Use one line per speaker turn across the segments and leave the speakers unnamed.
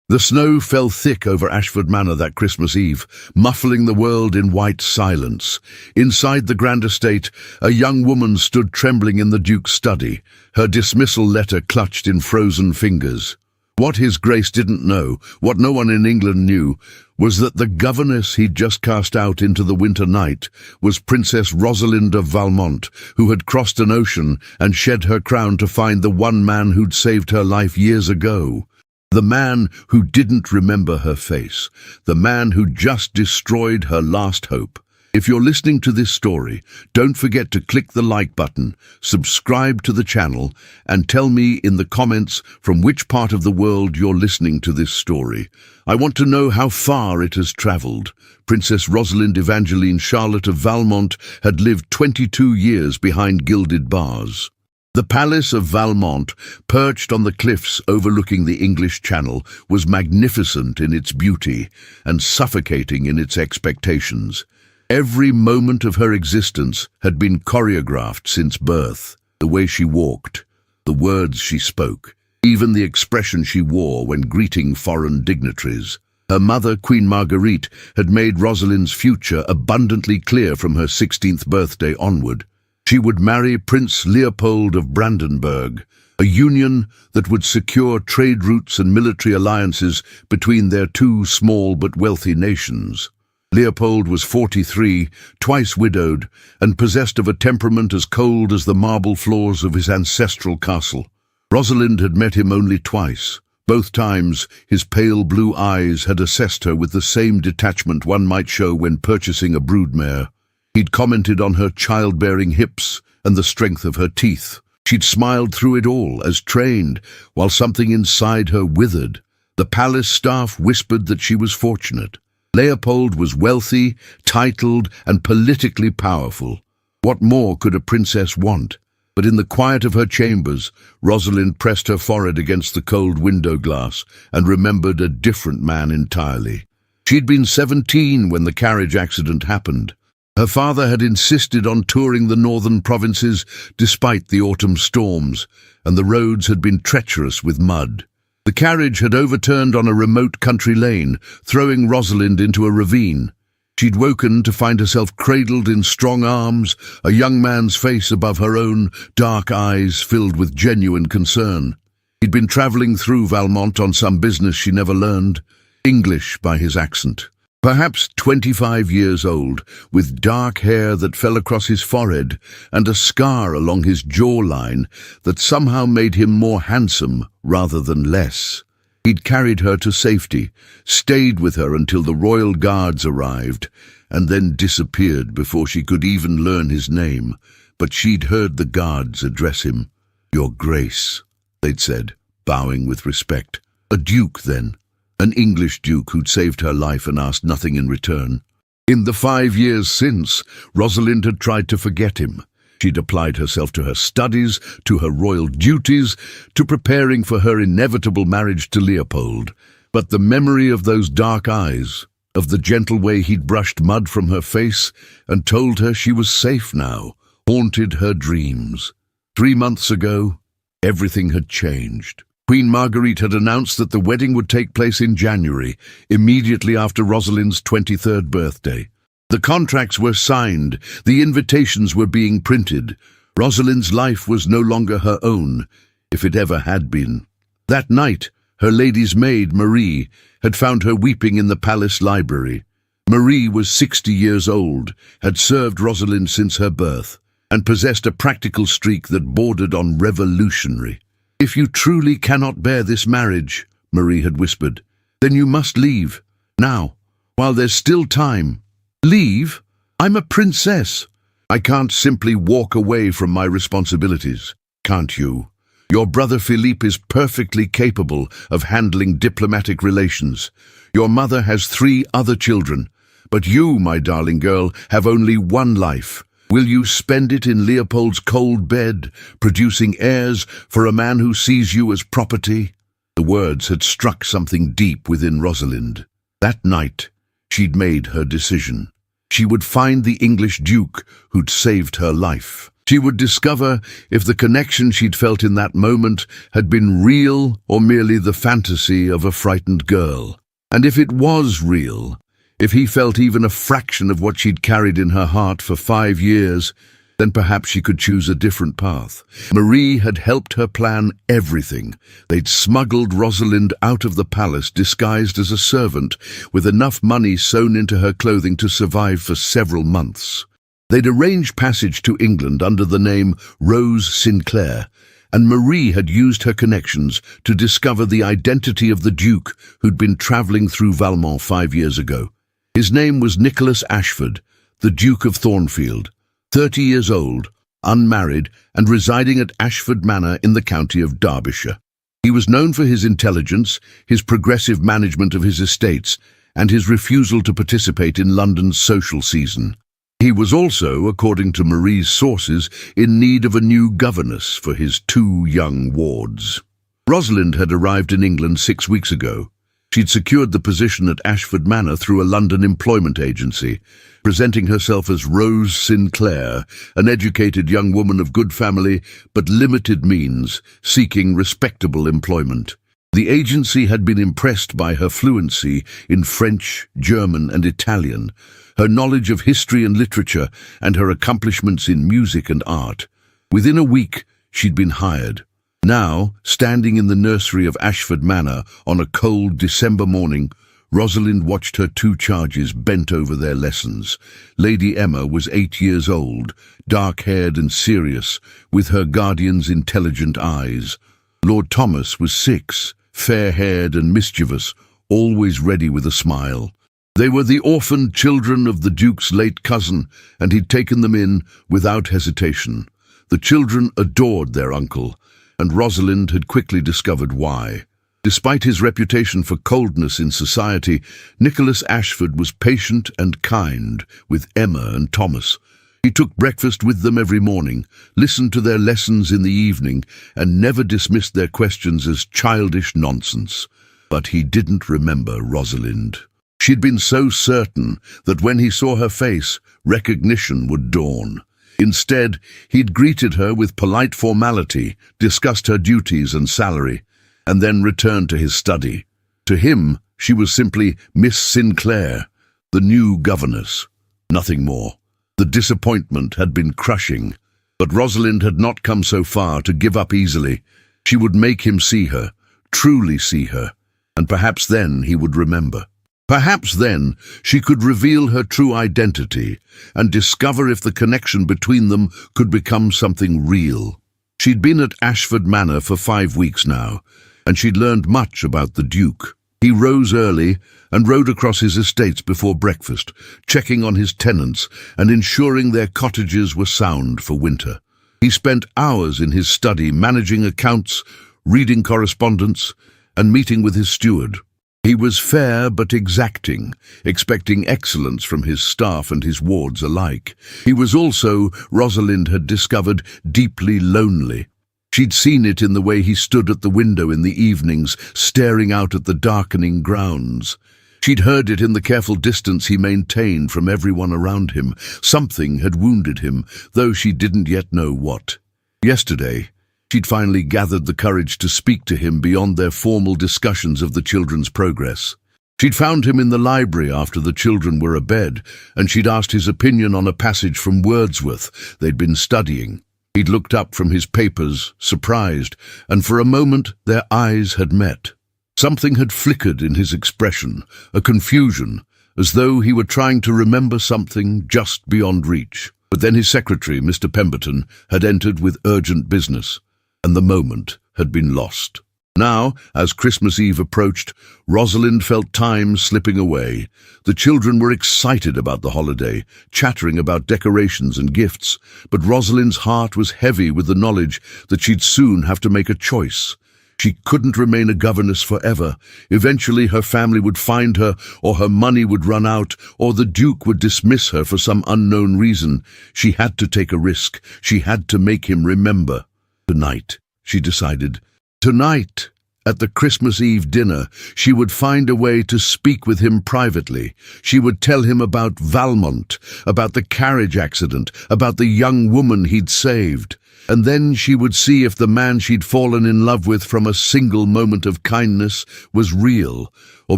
The snow fell thick over Ashford Manor that Christmas Eve, muffling the world in white silence. Inside the grand estate, a young woman stood trembling in the Duke's study, her dismissal letter clutched in frozen fingers. What His Grace didn't know, what no one in England knew, was that the governess he'd just cast out into the winter night was Princess Rosalind of Valmont, who had crossed an ocean and shed her crown to find the one man who'd saved her life years ago. The man who didn't remember her face, the man who just destroyed her last hope. If you're listening to this story, don't forget to click the like button, subscribe to the channel, and tell me in the comments from which part of the world you're listening to this story. I want to know how far it has traveled. Princess Rosalind Evangeline Charlotte of Valmont had lived 22 years behind gilded bars. The Palace of Valmont, perched on the cliffs overlooking the English Channel, was magnificent in its beauty and suffocating in its expectations. Every moment of her existence had been choreographed since birth. The way she walked, the words she spoke, even the expression she wore when greeting foreign dignitaries. Her mother, Queen Marguerite, had made Rosalind's future abundantly clear from her 16th birthday onward. She would marry Prince Leopold of Brandenburg, a union that would secure trade routes and military alliances between their two small but wealthy nations. Leopold was 43, twice widowed, and possessed of a temperament as cold as the marble floors of his ancestral castle. Rosalind had met him only twice. Both times, his pale blue eyes had assessed her with the same detachment one might show when purchasing a broodmare. He'd commented on her childbearing hips and the strength of her teeth. She'd smiled through it all, as trained, while something inside her withered. The palace staff whispered that she was fortunate. Leopold was wealthy, titled, and politically powerful. What more could a princess want? But in the quiet of her chambers, Rosalind pressed her forehead against the cold window glass and remembered a different man entirely. She'd been 17 when the carriage accident happened. Her father had insisted on touring the northern provinces despite the autumn storms, and the roads had been treacherous with mud. The carriage had overturned on a remote country lane, throwing Rosalind into a ravine. She'd woken to find herself cradled in strong arms, a young man's face above her own, dark eyes filled with genuine concern. He'd been travelling through Valmont on some business she never learned, English by his accent. Perhaps 25 years old, with dark hair that fell across his forehead and a scar along his jawline that somehow made him more handsome rather than less. He'd carried her to safety, stayed with her until the royal guards arrived, and then disappeared before she could even learn his name. But she'd heard the guards address him. "Your Grace," they'd said, bowing with respect. A duke, then. An English duke who'd saved her life and asked nothing in return. In the 5 years since, Rosalind had tried to forget him. She'd applied herself to her studies, to her royal duties, to preparing for her inevitable marriage to Leopold. But the memory of those dark eyes, of the gentle way he'd brushed mud from her face and told her she was safe now, haunted her dreams. 3 months ago, everything had changed. Queen Marguerite had announced that the wedding would take place in January, immediately after Rosalind's 23rd birthday. The contracts were signed, the invitations were being printed. Rosalind's life was no longer her own, if it ever had been. That night, her lady's maid, Marie, had found her weeping in the palace library. Marie was 60 years old, had served Rosalind since her birth, and possessed a practical streak that bordered on revolutionary. "If you truly cannot bear this marriage," Marie had whispered, "then you must leave. Now, while there's still time." "Leave? I'm a princess. I can't simply walk away from my responsibilities." "Can't you? Your brother Philippe is perfectly capable of handling diplomatic relations. Your mother has 3 other children. But you, my darling girl, have only one life. Will you spend it in Leopold's cold bed, producing heirs for a man who sees you as property?" The words had struck something deep within Rosalind. That night, she'd made her decision. She would find the English duke who'd saved her life. She would discover if the connection she'd felt in that moment had been real or merely the fantasy of a frightened girl. And if it was real, if he felt even a fraction of what she'd carried in her heart for 5 years, then perhaps she could choose a different path. Marie had helped her plan everything. They'd smuggled Rosalind out of the palace disguised as a servant, with enough money sewn into her clothing to survive for several months. They'd arranged passage to England under the name Rose Sinclair, and Marie had used her connections to discover the identity of the Duke who'd been travelling through Valmont 5 years ago. His name was Nicholas Ashford, the Duke of Thornfield, 30 years old, unmarried, and residing at Ashford Manor in the county of Derbyshire. He was known for his intelligence, his progressive management of his estates, and his refusal to participate in London's social season. He was also, according to Marie's sources, in need of a new governess for his 2 young wards. Rosalind had arrived in England 6 weeks ago. She'd secured the position at Ashford Manor through a London employment agency, presenting herself as Rose Sinclair, an educated young woman of good family but limited means, seeking respectable employment. The agency had been impressed by her fluency in French, German, and Italian, her knowledge of history and literature, and her accomplishments in music and art. Within a week, she'd been hired. Now, standing in the nursery of Ashford Manor on a cold December morning, Rosalind watched her 2 charges bent over their lessons. Lady Emma was 8 years old, dark-haired and serious, with her guardian's intelligent eyes. Lord Thomas was 6, fair-haired and mischievous, always ready with a smile. They were the orphaned children of the Duke's late cousin, and he'd taken them in without hesitation. The children adored their uncle, and Rosalind had quickly discovered why. Despite his reputation for coldness in society, Nicholas Ashford was patient and kind with Emma and Thomas. He took breakfast with them every morning, listened to their lessons in the evening, and never dismissed their questions as childish nonsense. But he didn't remember Rosalind. She'd been so certain that when he saw her face, recognition would dawn. Instead, he'd greeted her with polite formality, discussed her duties and salary, and then returned to his study. To him, she was simply Miss Sinclair, the new governess. Nothing more. The disappointment had been crushing, but Rosalind had not come so far to give up easily. She would make him see her, truly see her, and perhaps then he would remember. Perhaps then she could reveal her true identity and discover if the connection between them could become something real. She'd been at Ashford Manor for 5 weeks now, and she'd learned much about the Duke. He rose early and rode across his estates before breakfast, checking on his tenants and ensuring their cottages were sound for winter. He spent hours in his study managing accounts, reading correspondence, and meeting with his steward. He was fair but exacting, expecting excellence from his staff and his wards alike. He was also, Rosalind had discovered, deeply lonely. She'd seen it in the way he stood at the window in the evenings, staring out at the darkening grounds. She'd heard it in the careful distance he maintained from everyone around him. Something had wounded him, though she didn't yet know what. Yesterday, she'd finally gathered the courage to speak to him beyond their formal discussions of the children's progress. She'd found him in the library after the children were abed, and she'd asked his opinion on a passage from Wordsworth they'd been studying. He'd looked up from his papers, surprised, and for a moment their eyes had met. Something had flickered in his expression, a confusion, as though he were trying to remember something just beyond reach. But then his secretary, Mr. Pemberton, had entered with urgent business, and the moment had been lost. Now, as Christmas Eve approached, Rosalind felt time slipping away. The children were excited about the holiday, chattering about decorations and gifts, but Rosalind's heart was heavy with the knowledge that she'd soon have to make a choice. She couldn't remain a governess forever. Eventually her family would find her, or her money would run out, or the Duke would dismiss her for some unknown reason. She had to take a risk. She had to make him remember. Tonight, she decided. Tonight, At the Christmas Eve dinner, she would find a way to speak with him privately. She would tell him about Valmont, about the carriage accident, about the young woman he'd saved. And then she would see if the man she'd fallen in love with from a single moment of kindness was real, or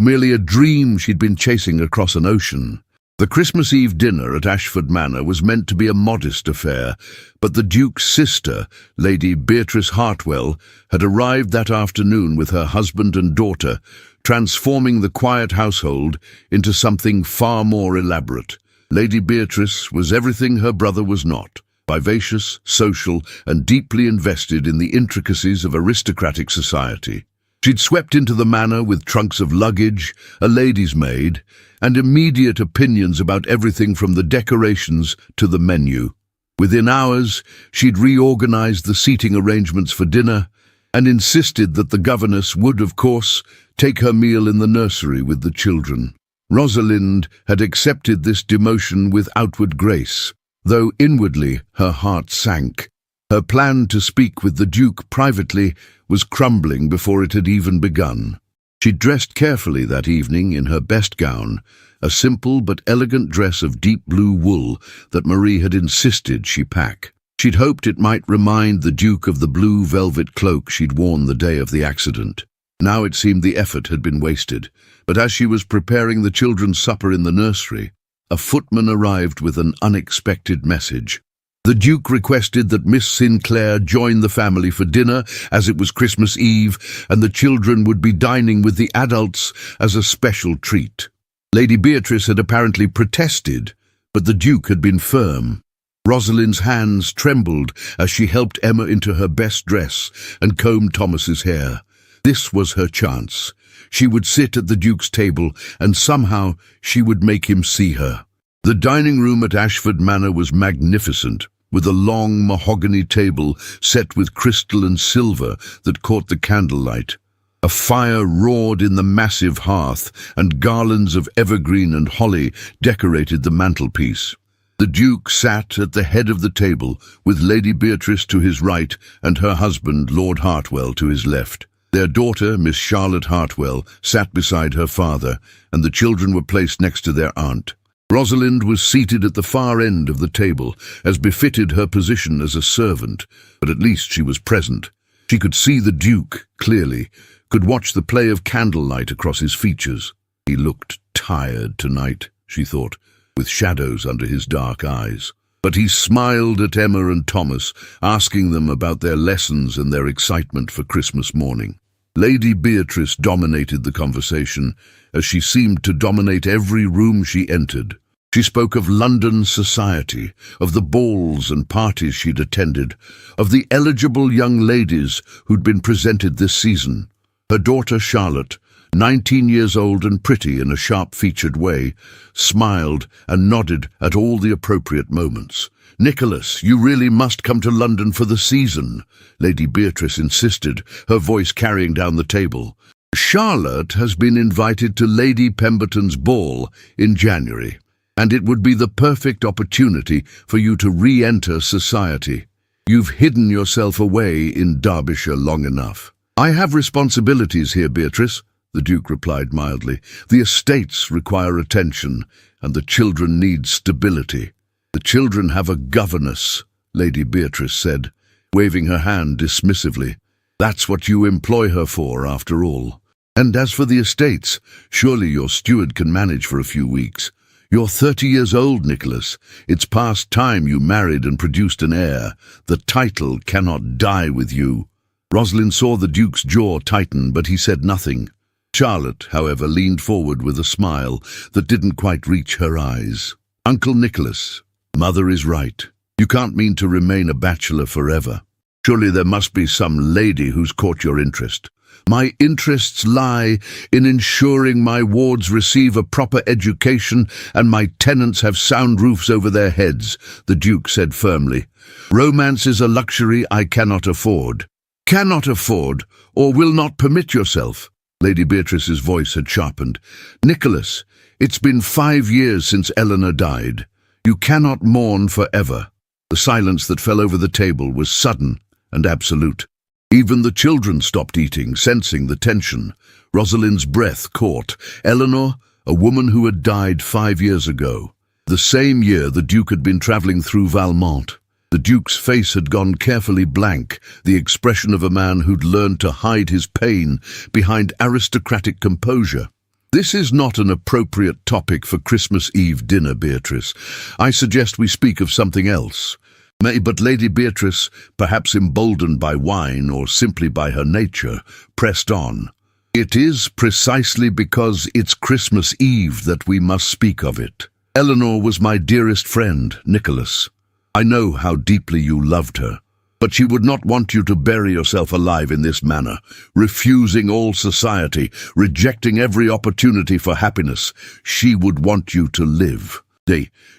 merely a dream she'd been chasing across an ocean. The Christmas Eve dinner at Ashford Manor was meant to be a modest affair, but the Duke's sister, Lady Beatrice Hartwell, had arrived that afternoon with her husband and daughter, transforming the quiet household into something far more elaborate. Lady Beatrice was everything her brother was not: vivacious, social, and deeply invested in the intricacies of aristocratic society. She'd swept into the manor with trunks of luggage, a lady's maid, and immediate opinions about everything from the decorations to the menu. Within hours, she'd reorganized the seating arrangements for dinner and insisted that the governess would, of course, take her meal in the nursery with the children. Rosalind had accepted this demotion with outward grace, though inwardly her heart sank. Her plan to speak with the Duke privately was crumbling before it had even begun. She dressed carefully that evening in her best gown, a simple but elegant dress of deep blue wool that Marie had insisted she pack. She'd hoped it might remind the Duke of the blue velvet cloak she'd worn the day of the accident. Now it seemed the effort had been wasted, but as she was preparing the children's supper in the nursery, a footman arrived with an unexpected message. The Duke requested that Miss Sinclair join the family for dinner, as it was Christmas Eve, and the children would be dining with the adults as a special treat. Lady Beatrice had apparently protested, but the Duke had been firm. Rosalind's hands trembled as she helped Emma into her best dress and combed Thomas's hair. This was her chance. She would sit at the Duke's table, and somehow she would make him see her. The dining room at Ashford Manor was magnificent, with a long mahogany table set with crystal and silver that caught the candlelight. A fire roared in the massive hearth, and garlands of evergreen and holly decorated the mantelpiece. The Duke sat at the head of the table, with Lady Beatrice to his right and her husband, Lord Hartwell, to his left. Their daughter, Miss Charlotte Hartwell, sat beside her father, and the children were placed next to their aunt. Rosalind was seated at the far end of the table, as befitted her position as a servant, but at least she was present. She could see the Duke clearly, could watch the play of candlelight across his features. He looked tired tonight, she thought, with shadows under his dark eyes. But he smiled at Emma and Thomas, asking them about their lessons and their excitement for Christmas morning. Lady Beatrice dominated the conversation, as she seemed to dominate every room she entered. She spoke of London society, of the balls and parties she'd attended, of the eligible young ladies who'd been presented this season. Her daughter Charlotte, 19 years old and pretty in a sharp-featured way, smiled and nodded at all the appropriate moments. "Nicholas, you really must come to London for the season," Lady Beatrice insisted, her voice carrying down the table. "Charlotte has been invited to Lady Pemberton's ball in January, and it would be the perfect opportunity for you to re-enter society. You've hidden yourself away in Derbyshire long enough." "I have responsibilities here, Beatrice," the Duke replied mildly. "The estates require attention, and the children need stability." "The children have a governess," Lady Beatrice said, waving her hand dismissively. "That's what you employ her for, after all. And as for the estates, surely your steward can manage for a few weeks. You're 30 years old, Nicholas. It's past time you married and produced an heir. The title cannot die with you." Rosalind saw the Duke's jaw tighten, but he said nothing. Charlotte, however, leaned forward with a smile that didn't quite reach her eyes. "Uncle Nicholas, Mother is right. You can't mean to remain a bachelor forever. Surely there must be some lady who's caught your interest." "My interests lie in ensuring my wards receive a proper education and my tenants have sound roofs over their heads," the Duke said firmly. "Romance is a luxury I cannot afford." "Cannot afford, or will not permit yourself?" Lady Beatrice's voice had sharpened. "Nicholas, it's been 5 years since Eleanor died. You cannot mourn forever." The silence that fell over the table was sudden and absolute. Even the children stopped eating, sensing the tension. Rosalind's breath caught. Eleanor, a woman who had died 5 years ago. The same year the Duke had been travelling through Valmont. The Duke's face had gone carefully blank, the expression of a man who'd learned to hide his pain behind aristocratic composure. "This is not an appropriate topic for Christmas Eve dinner, Beatrice. I suggest we speak of something else." But Lady Beatrice, perhaps emboldened by wine or simply by her nature, pressed on. "It is precisely because it's Christmas Eve that we must speak of it. Eleanor was my dearest friend, Nicholas. I know how deeply you loved her, but she would not want you to bury yourself alive in this manner, refusing all society, rejecting every opportunity for happiness. She would want you to live.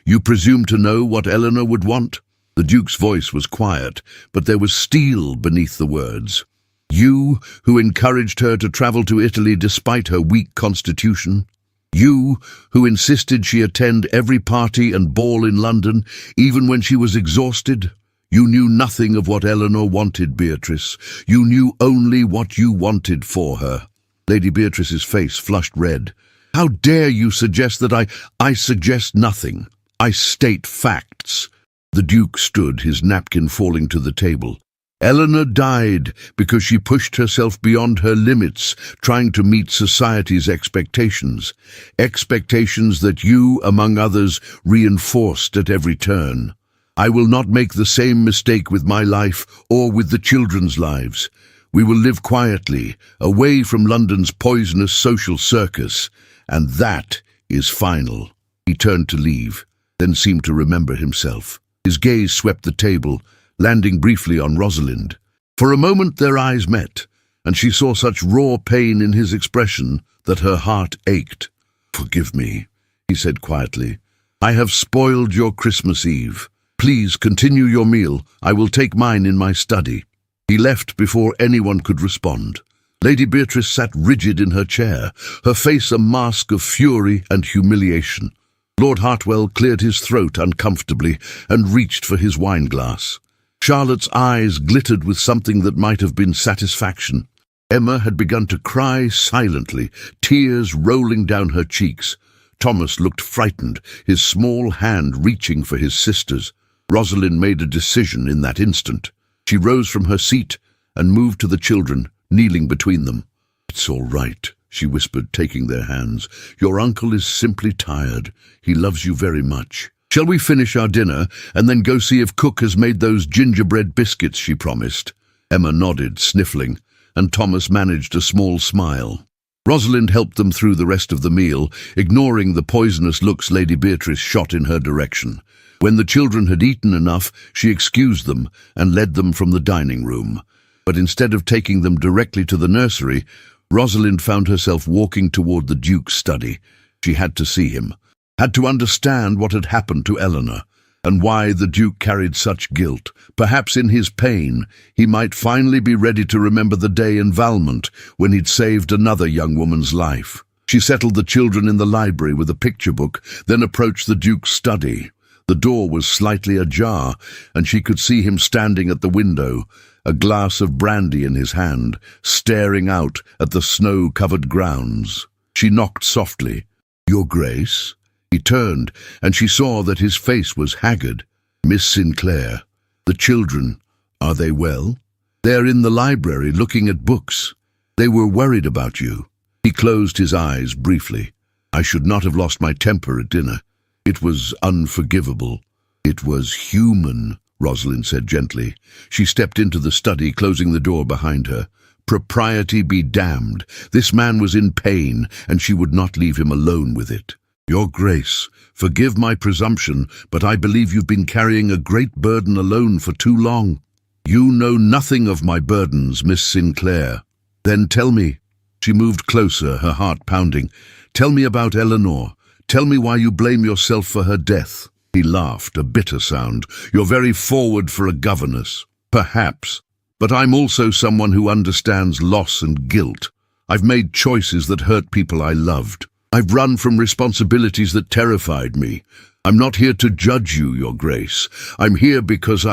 You presume to know what Eleanor would want?" The Duke's voice was quiet, but there was steel beneath the words. "You, who encouraged her to travel to Italy despite her weak constitution? You, who insisted she attend every party and ball in London, even when she was exhausted? You knew nothing of what Eleanor wanted, Beatrice. You knew only what you wanted for her." Lady Beatrice's face flushed red. "How dare you suggest that I suggest nothing. I state facts." The Duke stood, his napkin falling to the table. "Eleanor died because she pushed herself beyond her limits, trying to meet society's expectations. Expectations that you, among others, reinforced at every turn. I will not make the same mistake with my life or with the children's lives. We will live quietly, away from London's poisonous social circus, and that is final." He turned to leave, then seemed to remember himself. His gaze swept the table, landing briefly on Rosalind. For a moment their eyes met, and she saw such raw pain in his expression that her heart ached. "Forgive me," he said quietly. "I have spoiled your Christmas Eve. Please continue your meal. I will take mine in my study." He left before anyone could respond. Lady Beatrice sat rigid in her chair, her face a mask of fury and humiliation. Lord Hartwell cleared his throat uncomfortably and reached for his wine-glass. Charlotte's eyes glittered with something that might have been satisfaction. Emma had begun to cry silently, tears rolling down her cheeks. Thomas looked frightened, his small hand reaching for his sister's. Rosalind made a decision in that instant. She rose from her seat and moved to the children, kneeling between them. "It's all right," she whispered, taking their hands. "Your uncle is simply tired. He loves you very much. Shall we finish our dinner and then go see if Cook has made those gingerbread biscuits she promised?" Emma nodded, sniffling, and Thomas managed a small smile. Rosalind helped them through the rest of the meal, ignoring the poisonous looks Lady Beatrice shot in her direction. When the children had eaten enough, she excused them and led them from the dining room. But instead of taking them directly to the nursery, Rosalind found herself walking toward the Duke's study. She had to see him, had to understand what had happened to Eleanor, and why the Duke carried such guilt. Perhaps in his pain, he might finally be ready to remember the day in Valmont when he'd saved another young woman's life. She settled the children in the library with a picture book, then approached the Duke's study. The door was slightly ajar, and she could see him standing at the window, a glass of brandy in his hand, staring out at the snow-covered grounds. She knocked softly. "Your Grace?" He turned, and she saw that his face was haggard. "Miss Sinclair, the children, are they well?" "They're in the library looking at books. They were worried about you." He closed his eyes briefly. "I should not have lost my temper at dinner. It was unforgivable." "It was human," Rosalind said gently. She stepped into the study, closing the door behind her. Propriety be damned. This man was in pain, and she would not leave him alone with it. "Your Grace, forgive my presumption, but I believe you've been carrying a great burden alone for too long." "You know nothing of my burdens, Miss Sinclair." "Then tell me." She moved closer, her heart pounding. "Tell me about Eleanor. Tell me why you blame yourself for her death." He laughed, a bitter sound. "You're very forward for a governess." "Perhaps. But I'm also someone who understands loss and guilt. I've made choices that hurt people I loved. I've run from responsibilities that terrified me. I'm not here to judge you, Your Grace. I'm here because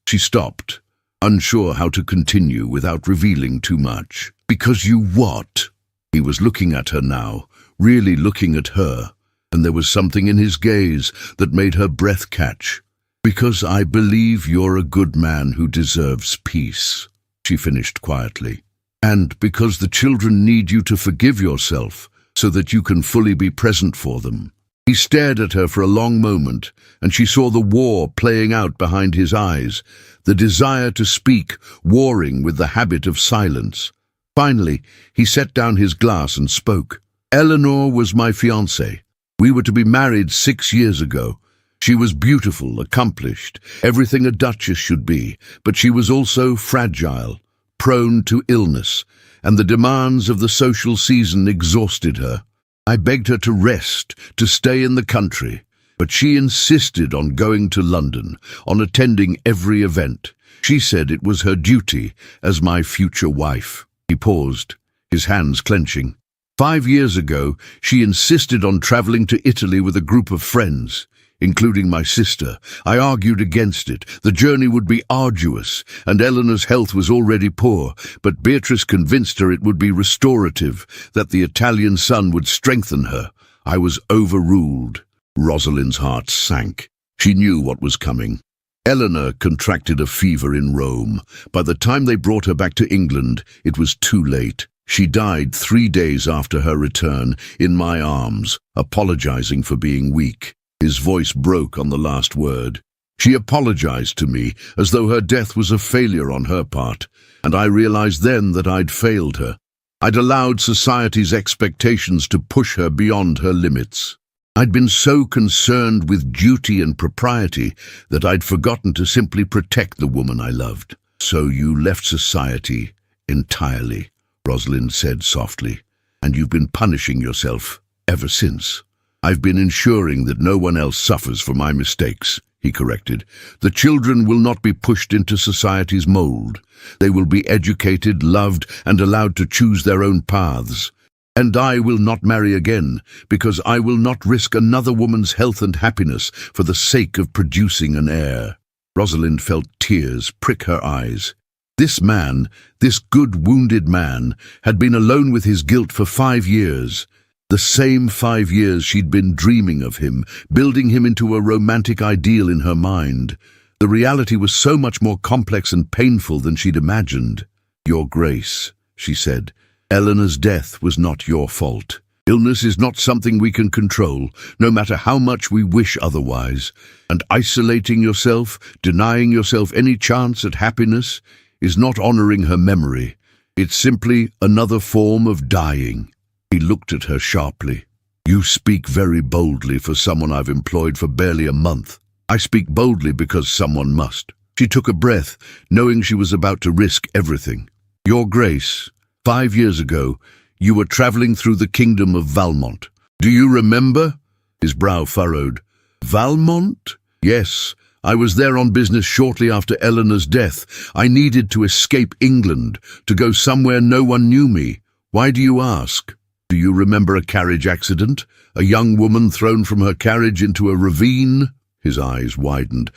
She stopped. unsure how to continue without revealing too much. Because you what? He was looking at her now, really looking at her, and there was something in his gaze that made her breath catch. Because I believe you're a good man who deserves peace, she finished quietly. And because the children need you to forgive yourself so that you can fully be present for them. He stared at her for a long moment, and she saw the war playing out behind his eyes, the desire to speak warring with the habit of silence. Finally, he set down his glass and spoke. Eleanor was my fiancée. We were to be married 6 years ago. She was beautiful, accomplished, everything a duchess should be, but she was also fragile, prone to illness, and the demands of the social season exhausted her. I begged her to rest, to stay in the country, but she insisted on going to London, on attending every event. She said it was her duty as my future wife. He paused, his hands clenching. 5 years ago, she insisted on traveling to Italy with a group of friends, including my sister. I argued against it. The journey would be arduous, and Eleanor's health was already poor, but Beatrice convinced her it would be restorative, that the Italian sun would strengthen her. I was overruled. Rosalind's heart sank. She knew what was coming. Eleanor contracted a fever in Rome. By the time they brought her back to England, it was too late. She died 3 days after her return, in my arms, apologizing for being weak. His voice broke on the last word. She apologized to me, as though her death was a failure on her part, and I realized then that I'd failed her. I'd allowed society's expectations to push her beyond her limits. I'd been so concerned with duty and propriety that I'd forgotten to simply protect the woman I loved. So you left society entirely, Rosalind said softly, and you've been punishing yourself ever since. I've been ensuring that no one else suffers for my mistakes, he corrected. The children will not be pushed into society's mold. They will be educated, loved, and allowed to choose their own paths. And I will not marry again, because I will not risk another woman's health and happiness for the sake of producing an heir. Rosalind felt tears prick her eyes. This man, this good wounded man, had been alone with his guilt for 5 years. The same 5 years she'd been dreaming of him, building him into a romantic ideal in her mind. The reality was so much more complex and painful than she'd imagined. Your Grace, she said, Eleanor's death was not your fault. Illness is not something we can control, no matter how much we wish otherwise. And isolating yourself, denying yourself any chance at happiness, is not honoring her memory. It's simply another form of dying. He looked at her sharply. You speak very boldly for someone I've employed for barely a month. I speak boldly because someone must. She took a breath, knowing she was about to risk everything. Your Grace, 5 years ago, you were traveling through the kingdom of Valmont. Do you remember? His brow furrowed. Valmont? Yes, I was there on business shortly after Eleanor's death. I needed to escape England, to go somewhere no one knew me. Why do you ask? Do you remember a carriage accident? A young woman thrown from her carriage into a ravine? His eyes widened.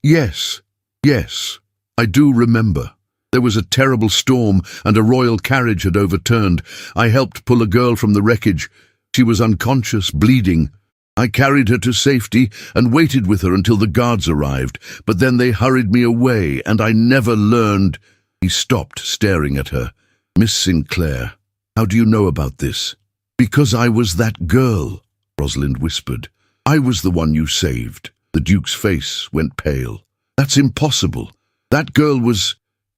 Yes, I do remember. There was a terrible storm and a royal carriage had overturned. I helped pull a girl from the wreckage. She was unconscious, bleeding. I carried her to safety and waited with her until the guards arrived, but then they hurried me away and I never learned. He stopped, staring at her. Miss Sinclair, how do you know about this? Because I was that girl, Rosalind whispered. I was the one you saved. The Duke's face went pale. That's impossible. That girl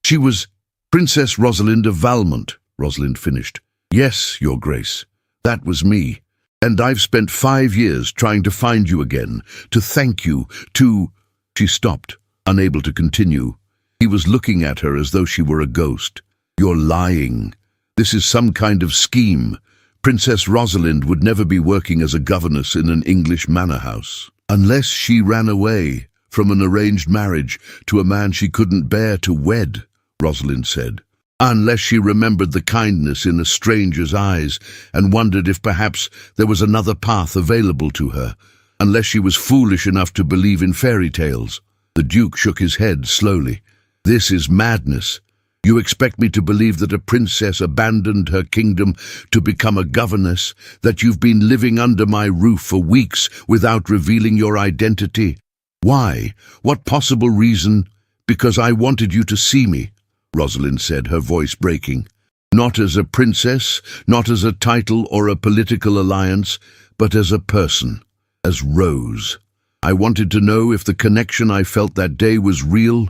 she was Princess Rosalind of Valmont, Rosalind finished. Yes, Your Grace, that was me. And I've spent 5 years trying to find you again, to thank you, to... She stopped, unable to continue. He was looking at her as though she were a ghost. You're lying. This is some kind of scheme. Princess Rosalind would never be working as a governess in an English manor house. Unless she ran away from an arranged marriage to a man she couldn't bear to wed, Rosalind said. Unless she remembered the kindness in a stranger's eyes and wondered if perhaps there was another path available to her. Unless she was foolish enough to believe in fairy tales. The Duke shook his head slowly. This is madness. You expect me to believe that a princess abandoned her kingdom to become a governess, that you've been living under my roof for weeks without revealing your identity? Why? What possible reason? Because I wanted you to see me, Rosalind said, her voice breaking. Not as a princess, not as a title or a political alliance, but as a person, as Rose. I wanted to know if the connection I felt that day was real,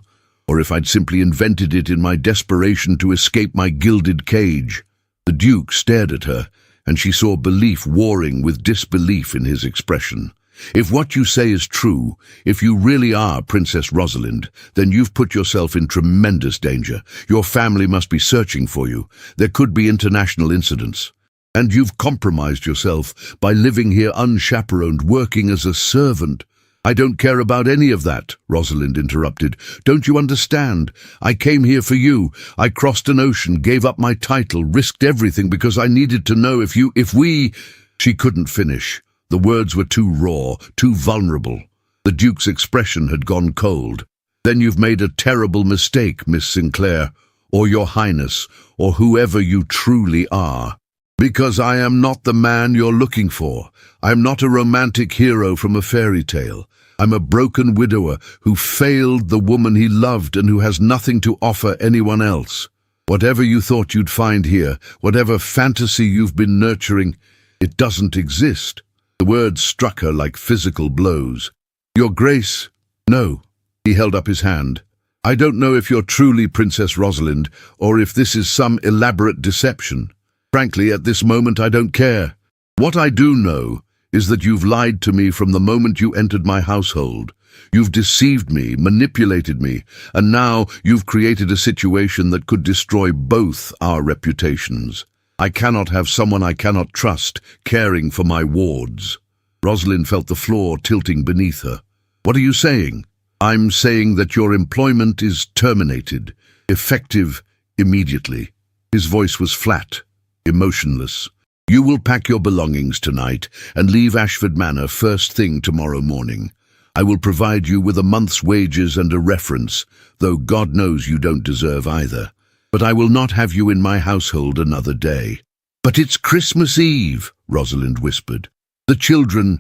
or if I'd simply invented it in my desperation to escape my gilded cage. The Duke stared at her, and she saw belief warring with disbelief in his expression. If what you say is true, if you really are Princess Rosalind, then you've put yourself in tremendous danger. Your family must be searching for you. There could be international incidents. And you've compromised yourself by living here unchaperoned, working as a servant. I don't care about any of that, Rosalind interrupted. Don't you understand? I came here for you. I crossed an ocean, gave up my title, risked everything because I needed to know if we... She couldn't finish. The words were too raw, too vulnerable. The Duke's expression had gone cold. Then you've made a terrible mistake, Miss Sinclair, or Your Highness, or whoever you truly are. Because I am not the man you're looking for. I'm not a romantic hero from a fairy tale. I'm a broken widower who failed the woman he loved and who has nothing to offer anyone else. Whatever you thought you'd find here, whatever fantasy you've been nurturing, it doesn't exist. The words struck her like physical blows. Your Grace, no. He held up his hand. I don't know if you're truly Princess Rosalind or if this is some elaborate deception. Frankly, at this moment, I don't care. What I do know is that you've lied to me from the moment you entered my household. You've deceived me, manipulated me, and now you've created a situation that could destroy both our reputations. I cannot have someone I cannot trust caring for my wards. Rosalind felt the floor tilting beneath her. What are you saying? I'm saying that your employment is terminated, effective immediately. His voice was flat, emotionless. You will pack your belongings tonight and leave Ashford Manor first thing tomorrow morning. I will provide you with a month's wages and a reference, though God knows you don't deserve either. But I will not have you in my household another day. But it's Christmas Eve, Rosalind whispered. The children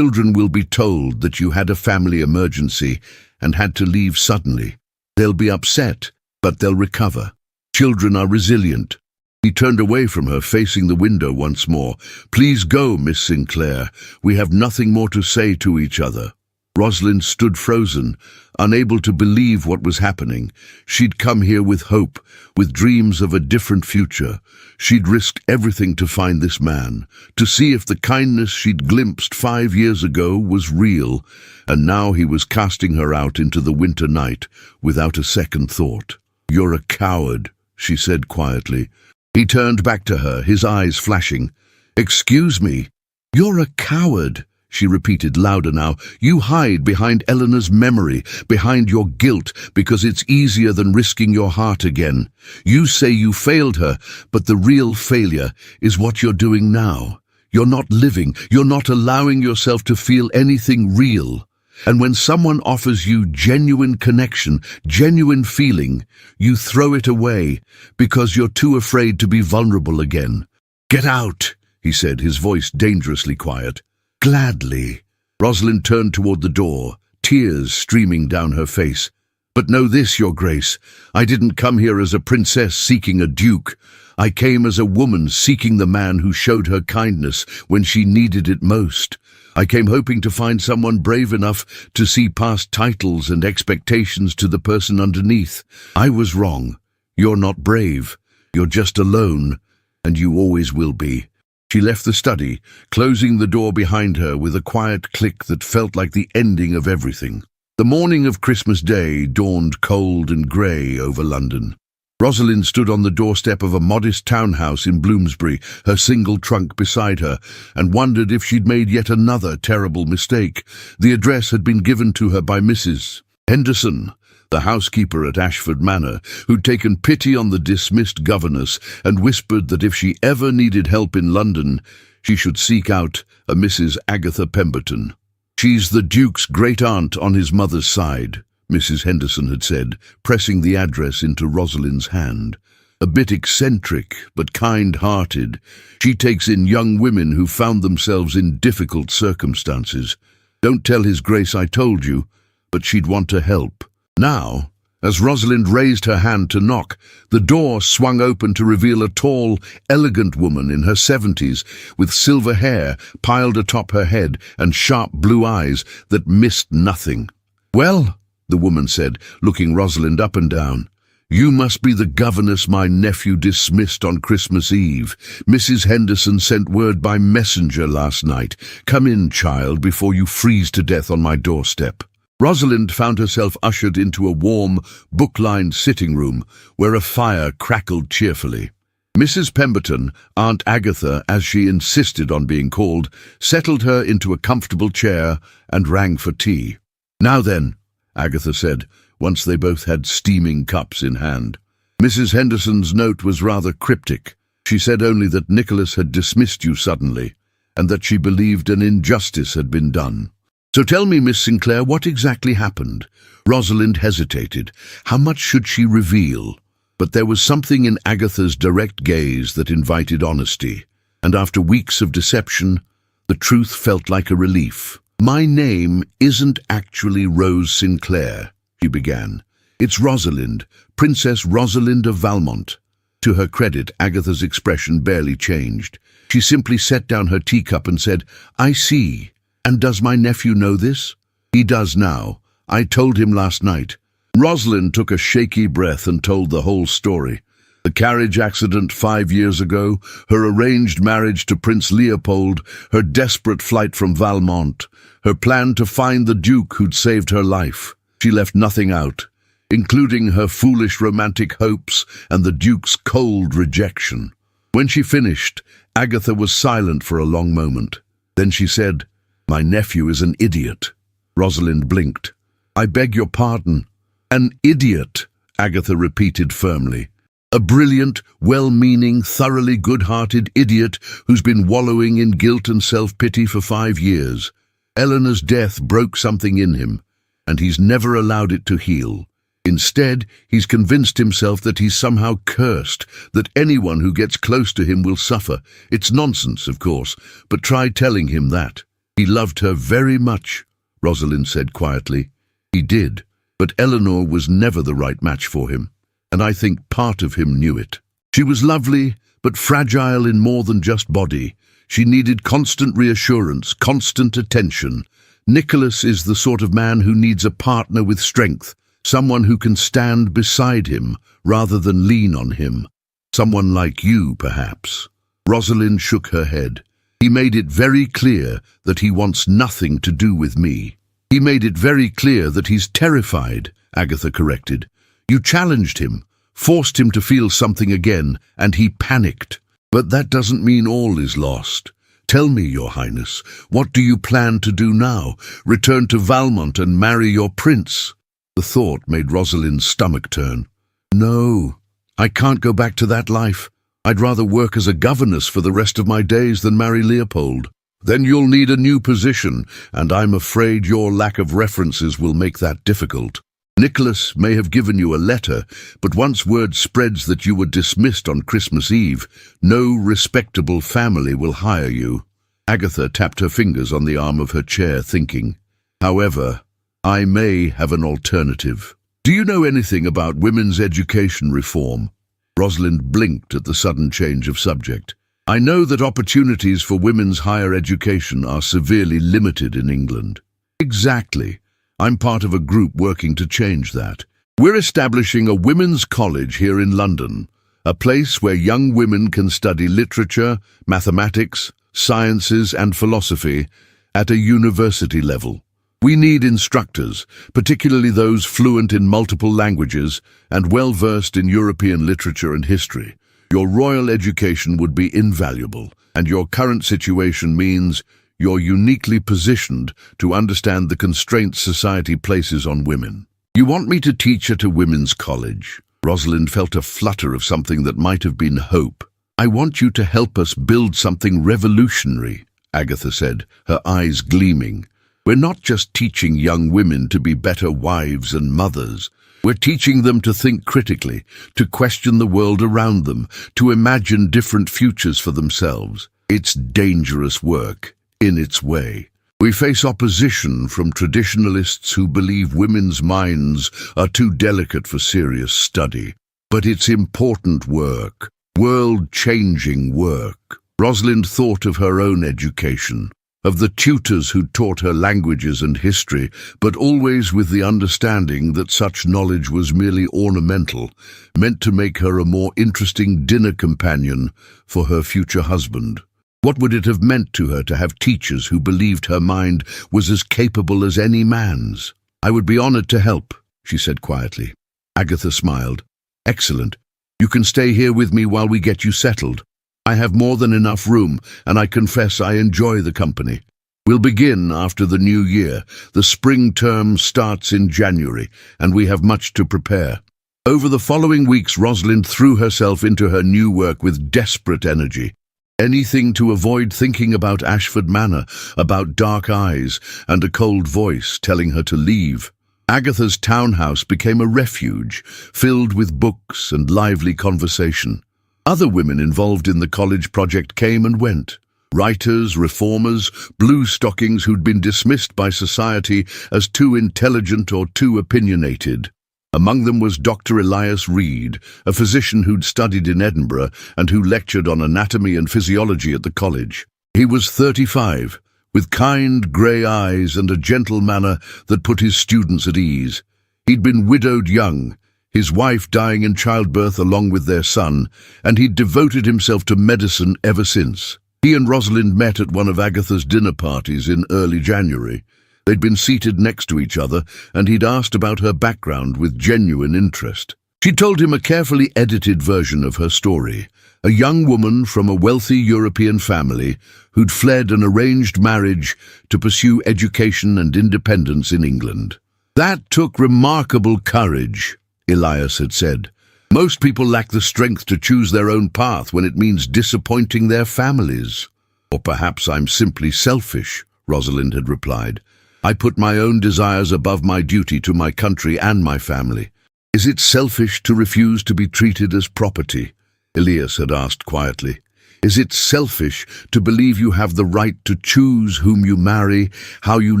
will be told that you had a family emergency and had to leave suddenly. They'll be upset, but they'll recover. Children are resilient. He turned away from her, facing the window once more. Please go, Miss Sinclair. We have nothing more to say to each other. Rosalind stood frozen, unable to believe what was happening. She'd come here with hope, with dreams of a different future. She'd risked everything to find this man, to see if the kindness she'd glimpsed 5 years ago was real, and now he was casting her out into the winter night without a second thought. You're a coward, she said quietly. He turned back to her, his eyes flashing. Excuse me. You're a coward, she repeated louder now. You hide behind Eleanor's memory, behind your guilt, because it's easier than risking your heart again. You say you failed her, but the real failure is what you're doing now. You're not living. You're not allowing yourself to feel anything real. And when someone offers you genuine connection, genuine feeling, you throw it away because you're too afraid to be vulnerable again. Get out, he said, his voice dangerously quiet. Gladly. Rosalind turned toward the door, tears streaming down her face. But know this, Your Grace, I didn't come here as a princess seeking a duke. I came as a woman seeking the man who showed her kindness when she needed it most. I came hoping to find someone brave enough to see past titles and expectations to the person underneath. I was wrong. You're not brave. You're just alone, and you always will be. She left the study, closing the door behind her with a quiet click that felt like the ending of everything. The morning of Christmas Day dawned cold and grey over London. Rosalind stood on the doorstep of a modest townhouse in Bloomsbury, her single trunk beside her, and wondered if she'd made yet another terrible mistake. The address had been given to her by Mrs. Henderson, the housekeeper at Ashford Manor, who'd taken pity on the dismissed governess and whispered that if she ever needed help in London, she should seek out a Mrs. Agatha Pemberton. She's the Duke's great-aunt on his mother's side, Mrs. Henderson had said, pressing the address into Rosalind's hand. A bit eccentric, but kind-hearted, she takes in young women who found themselves in difficult circumstances. Don't tell His Grace I told you, but she'd want to help. Now, as Rosalind raised her hand to knock, the door swung open to reveal a tall, elegant woman in her 70s, with silver hair piled atop her head and sharp blue eyes that missed nothing. "Well," the woman said, looking Rosalind up and down, "you must be the governess my nephew dismissed on Christmas Eve. Mrs. Henderson sent word by messenger last night. Come in, child, before you freeze to death on my doorstep." Rosalind found herself ushered into a warm, book-lined sitting room where a fire crackled cheerfully. Mrs. Pemberton, Aunt Agatha, as she insisted on being called, settled her into a comfortable chair and rang for tea. "Now then," Agatha said, once they both had steaming cups in hand. Mrs. Henderson's note was rather cryptic. She said only that Nicholas had dismissed you suddenly, and that she believed an injustice had been done. "So tell me, Miss Sinclair, what exactly happened?" Rosalind hesitated. How much should she reveal? But there was something in Agatha's direct gaze that invited honesty, and after weeks of deception, the truth felt like a relief. "My name isn't actually Rose Sinclair," she began. "It's Rosalind, Princess Rosalind of Valmont." To her credit, Agatha's expression barely changed. She simply set down her teacup and said, "I see. And does my nephew know this?" "He does now. I told him last night." Rosalind took a shaky breath and told the whole story. The carriage accident 5 years ago, her arranged marriage to Prince Leopold, her desperate flight from Valmont, her plan to find the Duke who'd saved her life. She left nothing out, including her foolish romantic hopes and the Duke's cold rejection. When she finished, Agatha was silent for a long moment. Then she said, "My nephew is an idiot." Rosalind blinked. "I beg your pardon." "An idiot," Agatha repeated firmly. "A brilliant, well-meaning, thoroughly good-hearted idiot who's been wallowing in guilt and self-pity for 5 years. Eleanor's death broke something in him, and he's never allowed it to heal. Instead, he's convinced himself that he's somehow cursed, that anyone who gets close to him will suffer. It's nonsense, of course, but try telling him that." "He loved her very much," Rosalind said quietly. "He did, but Eleanor was never the right match for him, and I think part of him knew it. She was lovely, but fragile in more than just body. She needed constant reassurance, constant attention. Nicholas is the sort of man who needs a partner with strength, someone who can stand beside him rather than lean on him. Someone like you, perhaps." Rosalind shook her head. "He made it very clear that he wants nothing to do with me." "He made it very clear that he's terrified," Agatha corrected. "You challenged him, forced him to feel something again, and he panicked. But that doesn't mean all is lost. Tell me, Your Highness, what do you plan to do now? Return to Valmont and marry your prince?" The thought made Rosalind's stomach turn. "No, I can't go back to that life. I'd rather work as a governess for the rest of my days than marry Leopold." "Then you'll need a new position, and I'm afraid your lack of references will make that difficult. Nicholas may have given you a letter, but once word spreads that you were dismissed on Christmas Eve, no respectable family will hire you." Agatha tapped her fingers on the arm of her chair, thinking, "However, I may have an alternative." "Do you know anything about women's education reform?" Rosalind blinked at the sudden change of subject. "I know that opportunities for women's higher education are severely limited in England." "Exactly. I'm part of a group working to change that. We're establishing a women's college here in London, a place where young women can study literature, mathematics, sciences and philosophy at a university level. We need instructors, particularly those fluent in multiple languages and well-versed in European literature and history. Your royal education would be invaluable, and your current situation means you're uniquely positioned to understand the constraints society places on women." "You want me to teach at a women's college?" Rosalind felt a flutter of something that might have been hope. "I want you to help us build something revolutionary," Agatha said, her eyes gleaming. We're not just teaching young women to be better wives and mothers. We're teaching them to think critically, to question the world around them, to imagine different futures for themselves. It's dangerous work, in its way. We face opposition from traditionalists who believe women's minds are too delicate for serious study. But it's important work, world-changing work. Rosalind thought of her own education, of the tutors who taught her languages and history, but always with the understanding that such knowledge was merely ornamental, meant to make her a more interesting dinner companion for her future husband. What would it have meant to her to have teachers who believed her mind was as capable as any man's? "I would be honored to help," she said quietly. Agatha smiled. "Excellent. You can stay here with me while we get you settled. I have more than enough room, and I confess I enjoy the company. We'll begin after the new year. The spring term starts in January, and we have much to prepare." Over the following weeks, Rosalind threw herself into her new work with desperate energy. Anything to avoid thinking about Ashford Manor, about dark eyes and a cold voice telling her to leave. Agatha's townhouse became a refuge, filled with books and lively conversation. Other women involved in the college project came and went. Writers, reformers, blue stockings who'd been dismissed by society as too intelligent or too opinionated. Among them was Dr. Elias Reed, a physician who'd studied in Edinburgh and who lectured on anatomy and physiology at the college. He was 35, with kind grey eyes and a gentle manner that put his students at ease. He'd been widowed young, his wife dying in childbirth along with their son, and he'd devoted himself to medicine ever since. He and Rosalind met at one of Agatha's dinner parties in early January. They'd been seated next to each other, and he'd asked about her background with genuine interest. She told him a carefully edited version of her story, a young woman from a wealthy European family who'd fled an arranged marriage to pursue education and independence in England. "That took remarkable courage," Elias had said. "Most people lack the strength to choose their own path when it means disappointing their families." "Or perhaps I'm simply selfish," Rosalind had replied. "I put my own desires above my duty to my country and my family." "Is it selfish to refuse to be treated as property?" Elias had asked quietly. "Is it selfish to believe you have the right to choose whom you marry, how you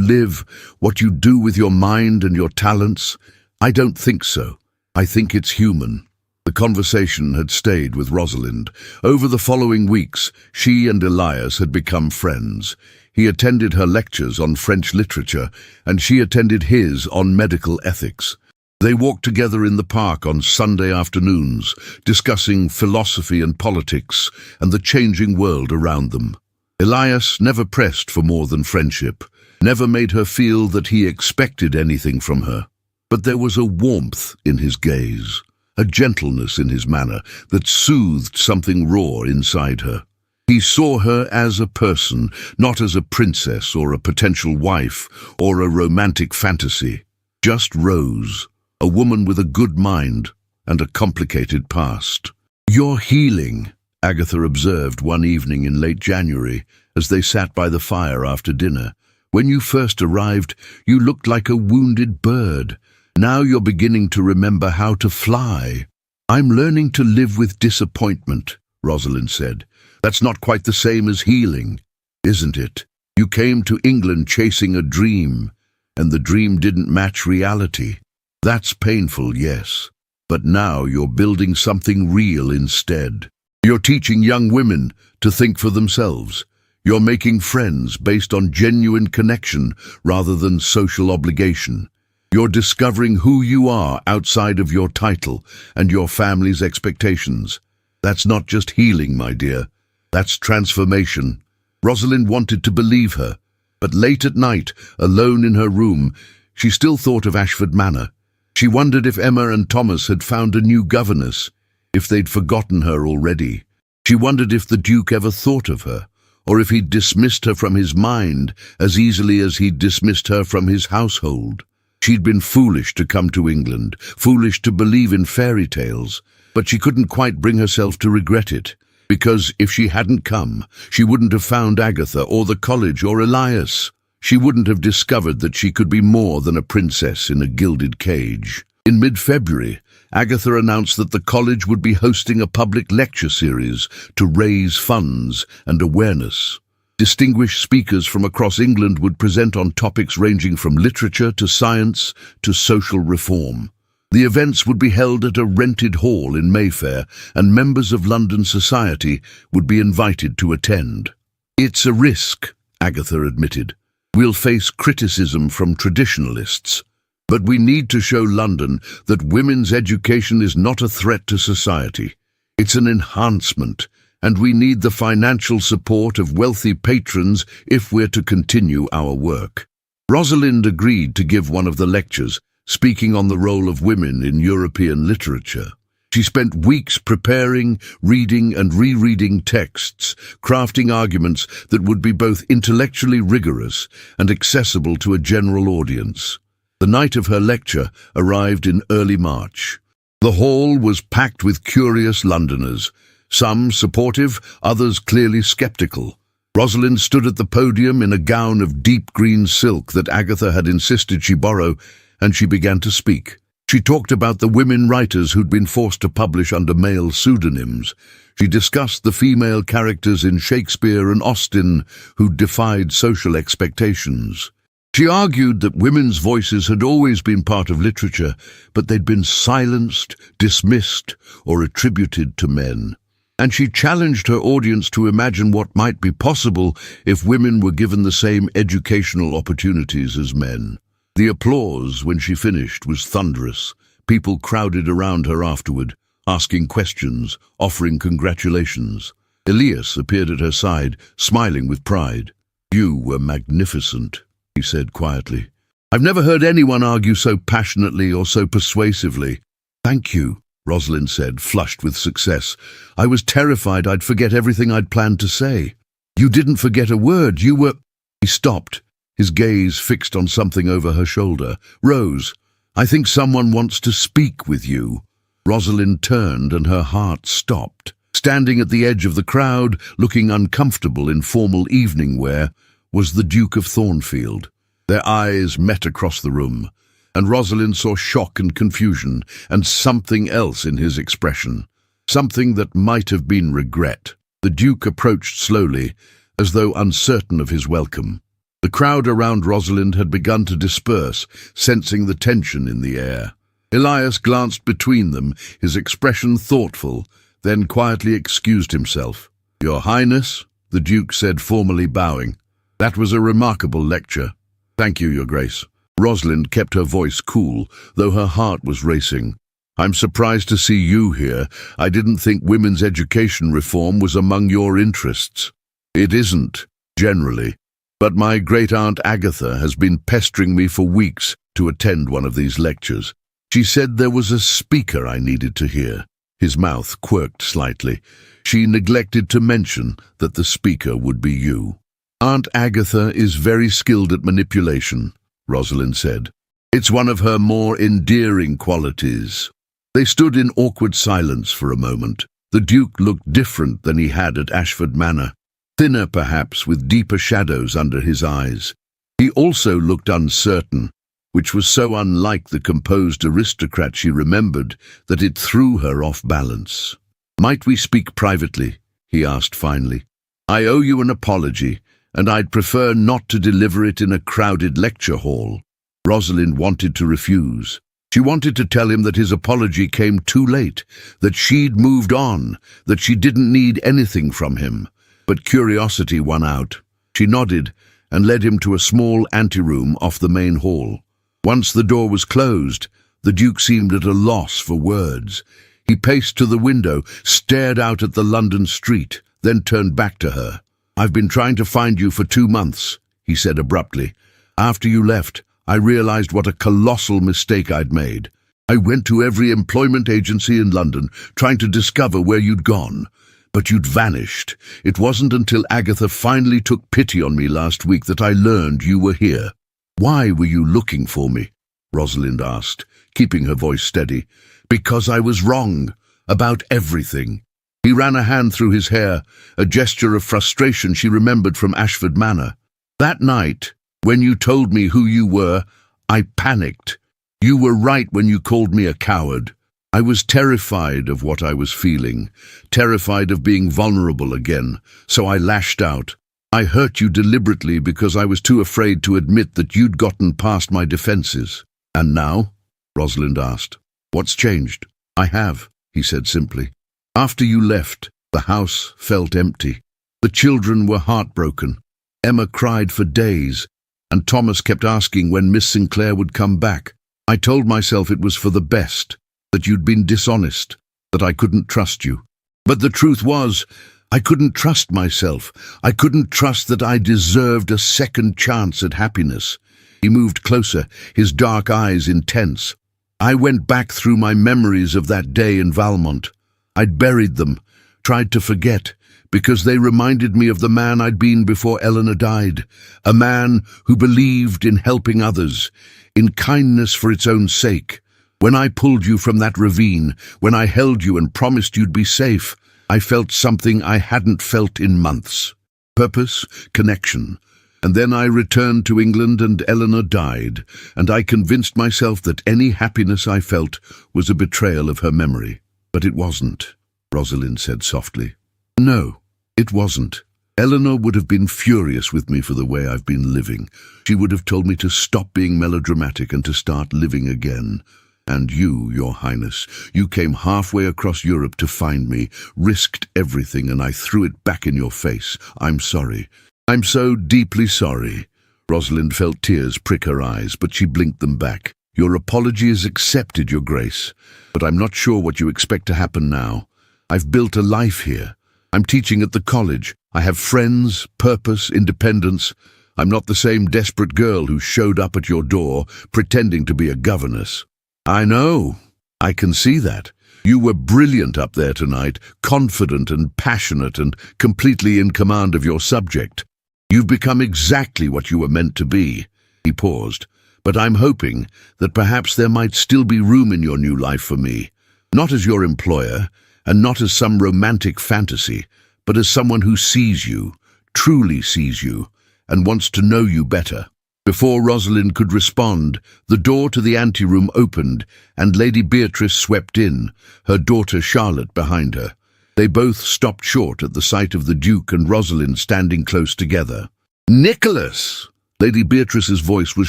live, what you do with your mind and your talents? I don't think so. I think it's human." The conversation had stayed with Rosalind. Over the following weeks, she and Elias had become friends. He attended her lectures on French literature, and she attended his on medical ethics. They walked together in the park on Sunday afternoons, discussing philosophy and politics and the changing world around them. Elias never pressed for more than friendship, never made her feel that he expected anything from her. But there was a warmth in his gaze, a gentleness in his manner that soothed something raw inside her. He saw her as a person, not as a princess or a potential wife or a romantic fantasy. Just Rose, a woman with a good mind and a complicated past. "You're healing," Agatha observed one evening in late January as they sat by the fire after dinner. "When you first arrived, you looked like a wounded bird. Now you're beginning to remember how to fly." "I'm learning to live with disappointment," Rosalind said. "That's not quite the same as healing, isn't it? You came to England chasing a dream, and the dream didn't match reality. That's painful, yes, but now you're building something real instead. You're teaching young women to think for themselves. You're making friends based on genuine connection rather than social obligation. You're discovering who you are outside of your title and your family's expectations. That's not just healing, my dear. That's transformation." Rosalind wanted to believe her, but late at night, alone in her room, she still thought of Ashford Manor. She wondered if Emma and Thomas had found a new governess, if they'd forgotten her already. She wondered if the Duke ever thought of her, or if he'd dismissed her from his mind as easily as he'd dismissed her from his household. She'd been foolish to come to England, foolish to believe in fairy tales, but she couldn't quite bring herself to regret it. Because if she hadn't come, she wouldn't have found Agatha or the college or Elias. she wouldn't have discovered that she could be more than a princess in a gilded cage. In mid-February, Agatha announced that the college would be hosting a public lecture series to raise funds and awareness. Distinguished speakers from across England would present on topics ranging from literature to science to social reform. The events would be held at a rented hall in Mayfair, and members of London society would be invited to attend. "It's a risk," Agatha admitted. "We'll face criticism from traditionalists. But we need to show London that women's education is not a threat to society. It's an enhancement, and we need the financial support of wealthy patrons if we're to continue our work." Rosalind agreed to give one of the lectures, speaking on the role of women in European literature. She spent weeks preparing, reading and rereading texts, crafting arguments that would be both intellectually rigorous and accessible to a general audience. The night of her lecture arrived in early March. The hall was packed with curious Londoners, some supportive, others clearly skeptical. Rosalind stood at the podium in a gown of deep green silk that Agatha had insisted she borrow, and she began to speak. She talked about the women writers who'd been forced to publish under male pseudonyms. She discussed the female characters in Shakespeare and Austen who'd defied social expectations. She argued that women's voices had always been part of literature, but they'd been silenced, dismissed, or attributed to men. And she challenged her audience to imagine what might be possible if women were given the same educational opportunities as men. The applause when she finished was thunderous. People crowded around her afterward, asking questions, offering congratulations. Elias appeared at her side, smiling with pride. "You were magnificent," he said quietly. "I've never heard anyone argue so passionately or so persuasively." "Thank you," Rosalind said, flushed with success. "I was terrified I'd forget everything I'd planned to say." "You didn't forget a word, you were—" He stopped, his gaze fixed on something over her shoulder. "Rose, I think someone wants to speak with you." Rosalind turned and her heart stopped. Standing at the edge of the crowd, looking uncomfortable in formal evening wear, was the Duke of Thornfield. Their eyes met across the room, and Rosalind saw shock and confusion, and something else in his expression. Something that might have been regret. The Duke approached slowly, as though uncertain of his welcome. The crowd around Rosalind had begun to disperse, sensing the tension in the air. Elias glanced between them, his expression thoughtful, then quietly excused himself. "Your Highness," the Duke said, formally bowing. "That was a remarkable lecture." "Thank you, Your Grace." Rosalind kept her voice cool, though her heart was racing. "I'm surprised to see you here. I didn't think women's education reform was among your interests." "It isn't, generally. But my great-aunt Agatha has been pestering me for weeks to attend one of these lectures. She said there was a speaker I needed to hear." His mouth quirked slightly. "She neglected to mention that the speaker would be you." "Aunt Agatha is very skilled at manipulation," Rosalind said. "It's one of her more endearing qualities." They stood in awkward silence for a moment. The Duke looked different than he had at Ashford Manor. Thinner perhaps, with deeper shadows under his eyes. He also looked uncertain, which was so unlike the composed aristocrat she remembered that it threw her off balance. "Might we speak privately?" he asked finally. "I owe you an apology, and I'd prefer not to deliver it in a crowded lecture hall." Rosalind wanted to refuse. She wanted to tell him that his apology came too late, that she'd moved on, that she didn't need anything from him. But curiosity won out. She nodded and led him to a small anteroom off the main hall. Once the door was closed, the Duke seemed at a loss for words. He paced to the window, stared out at the London street, then turned back to her. "I've been trying to find you for 2 months," he said abruptly. "After you left, I realized what a colossal mistake I'd made. I went to every employment agency in London, trying to discover where you'd gone. But you'd vanished. It wasn't until Agatha finally took pity on me last week that I learned you were here." "Why were you looking for me?" Rosalind asked, keeping her voice steady. "Because I was wrong. About everything." He ran a hand through his hair, a gesture of frustration she remembered from Ashford Manor. "That night, When you told me who you were, I panicked. You were right when you called me a coward. I was terrified of what I was feeling, terrified of being vulnerable again, so I lashed out. I hurt you deliberately because I was too afraid to admit that you'd gotten past my defenses. And now? Rosalind asked. What's changed? I have, he said simply. After you left, the house felt empty. The children were heartbroken. Emma cried for days, and Thomas kept asking when Miss Sinclair would come back. I told myself it was for the best, that you'd been dishonest, that I couldn't trust you. But the truth was, I couldn't trust myself. I couldn't trust that I deserved a second chance at happiness. He moved closer, his dark eyes intense. I went back through my memories of that day in Valmont. I'd buried them, tried to forget, because they reminded me of the man I'd been before Eleanor died, a man who believed in helping others, in kindness for its own sake. When I pulled you from that ravine, when I held you and promised you'd be safe, I felt something I hadn't felt in months. Purpose, connection. And then I returned to England and Eleanor died, and I convinced myself that any happiness I felt was a betrayal of her memory. But it wasn't, Rosalind said softly. No, it wasn't. Eleanor would have been furious with me for the way I've been living. She would have told me to stop being melodramatic and to start living again. And you, Your Highness, you came halfway across Europe to find me, risked everything, and I threw it back in your face. I'm sorry. I'm so deeply sorry. Rosalind felt tears prick her eyes, but she blinked them back. Your apology is accepted, Your Grace, but I'm not sure what you expect to happen now. I've built a life here. I'm teaching at the college. I have friends, purpose, independence. I'm not the same desperate girl who showed up at your door, pretending to be a governess. I know. I can see that. You were brilliant up there tonight, confident and passionate and completely in command of your subject. You've become exactly what you were meant to be. He paused. But I'm hoping that perhaps there might still be room in your new life for me. Not as your employer, and not as some romantic fantasy, but as someone who sees you, truly sees you, and wants to know you better. Before Rosalind could respond, the door to the anteroom opened, and Lady Beatrice swept in, her daughter Charlotte behind her. They both stopped short at the sight of the Duke and Rosalind standing close together. "Nicholas!" Lady Beatrice's voice was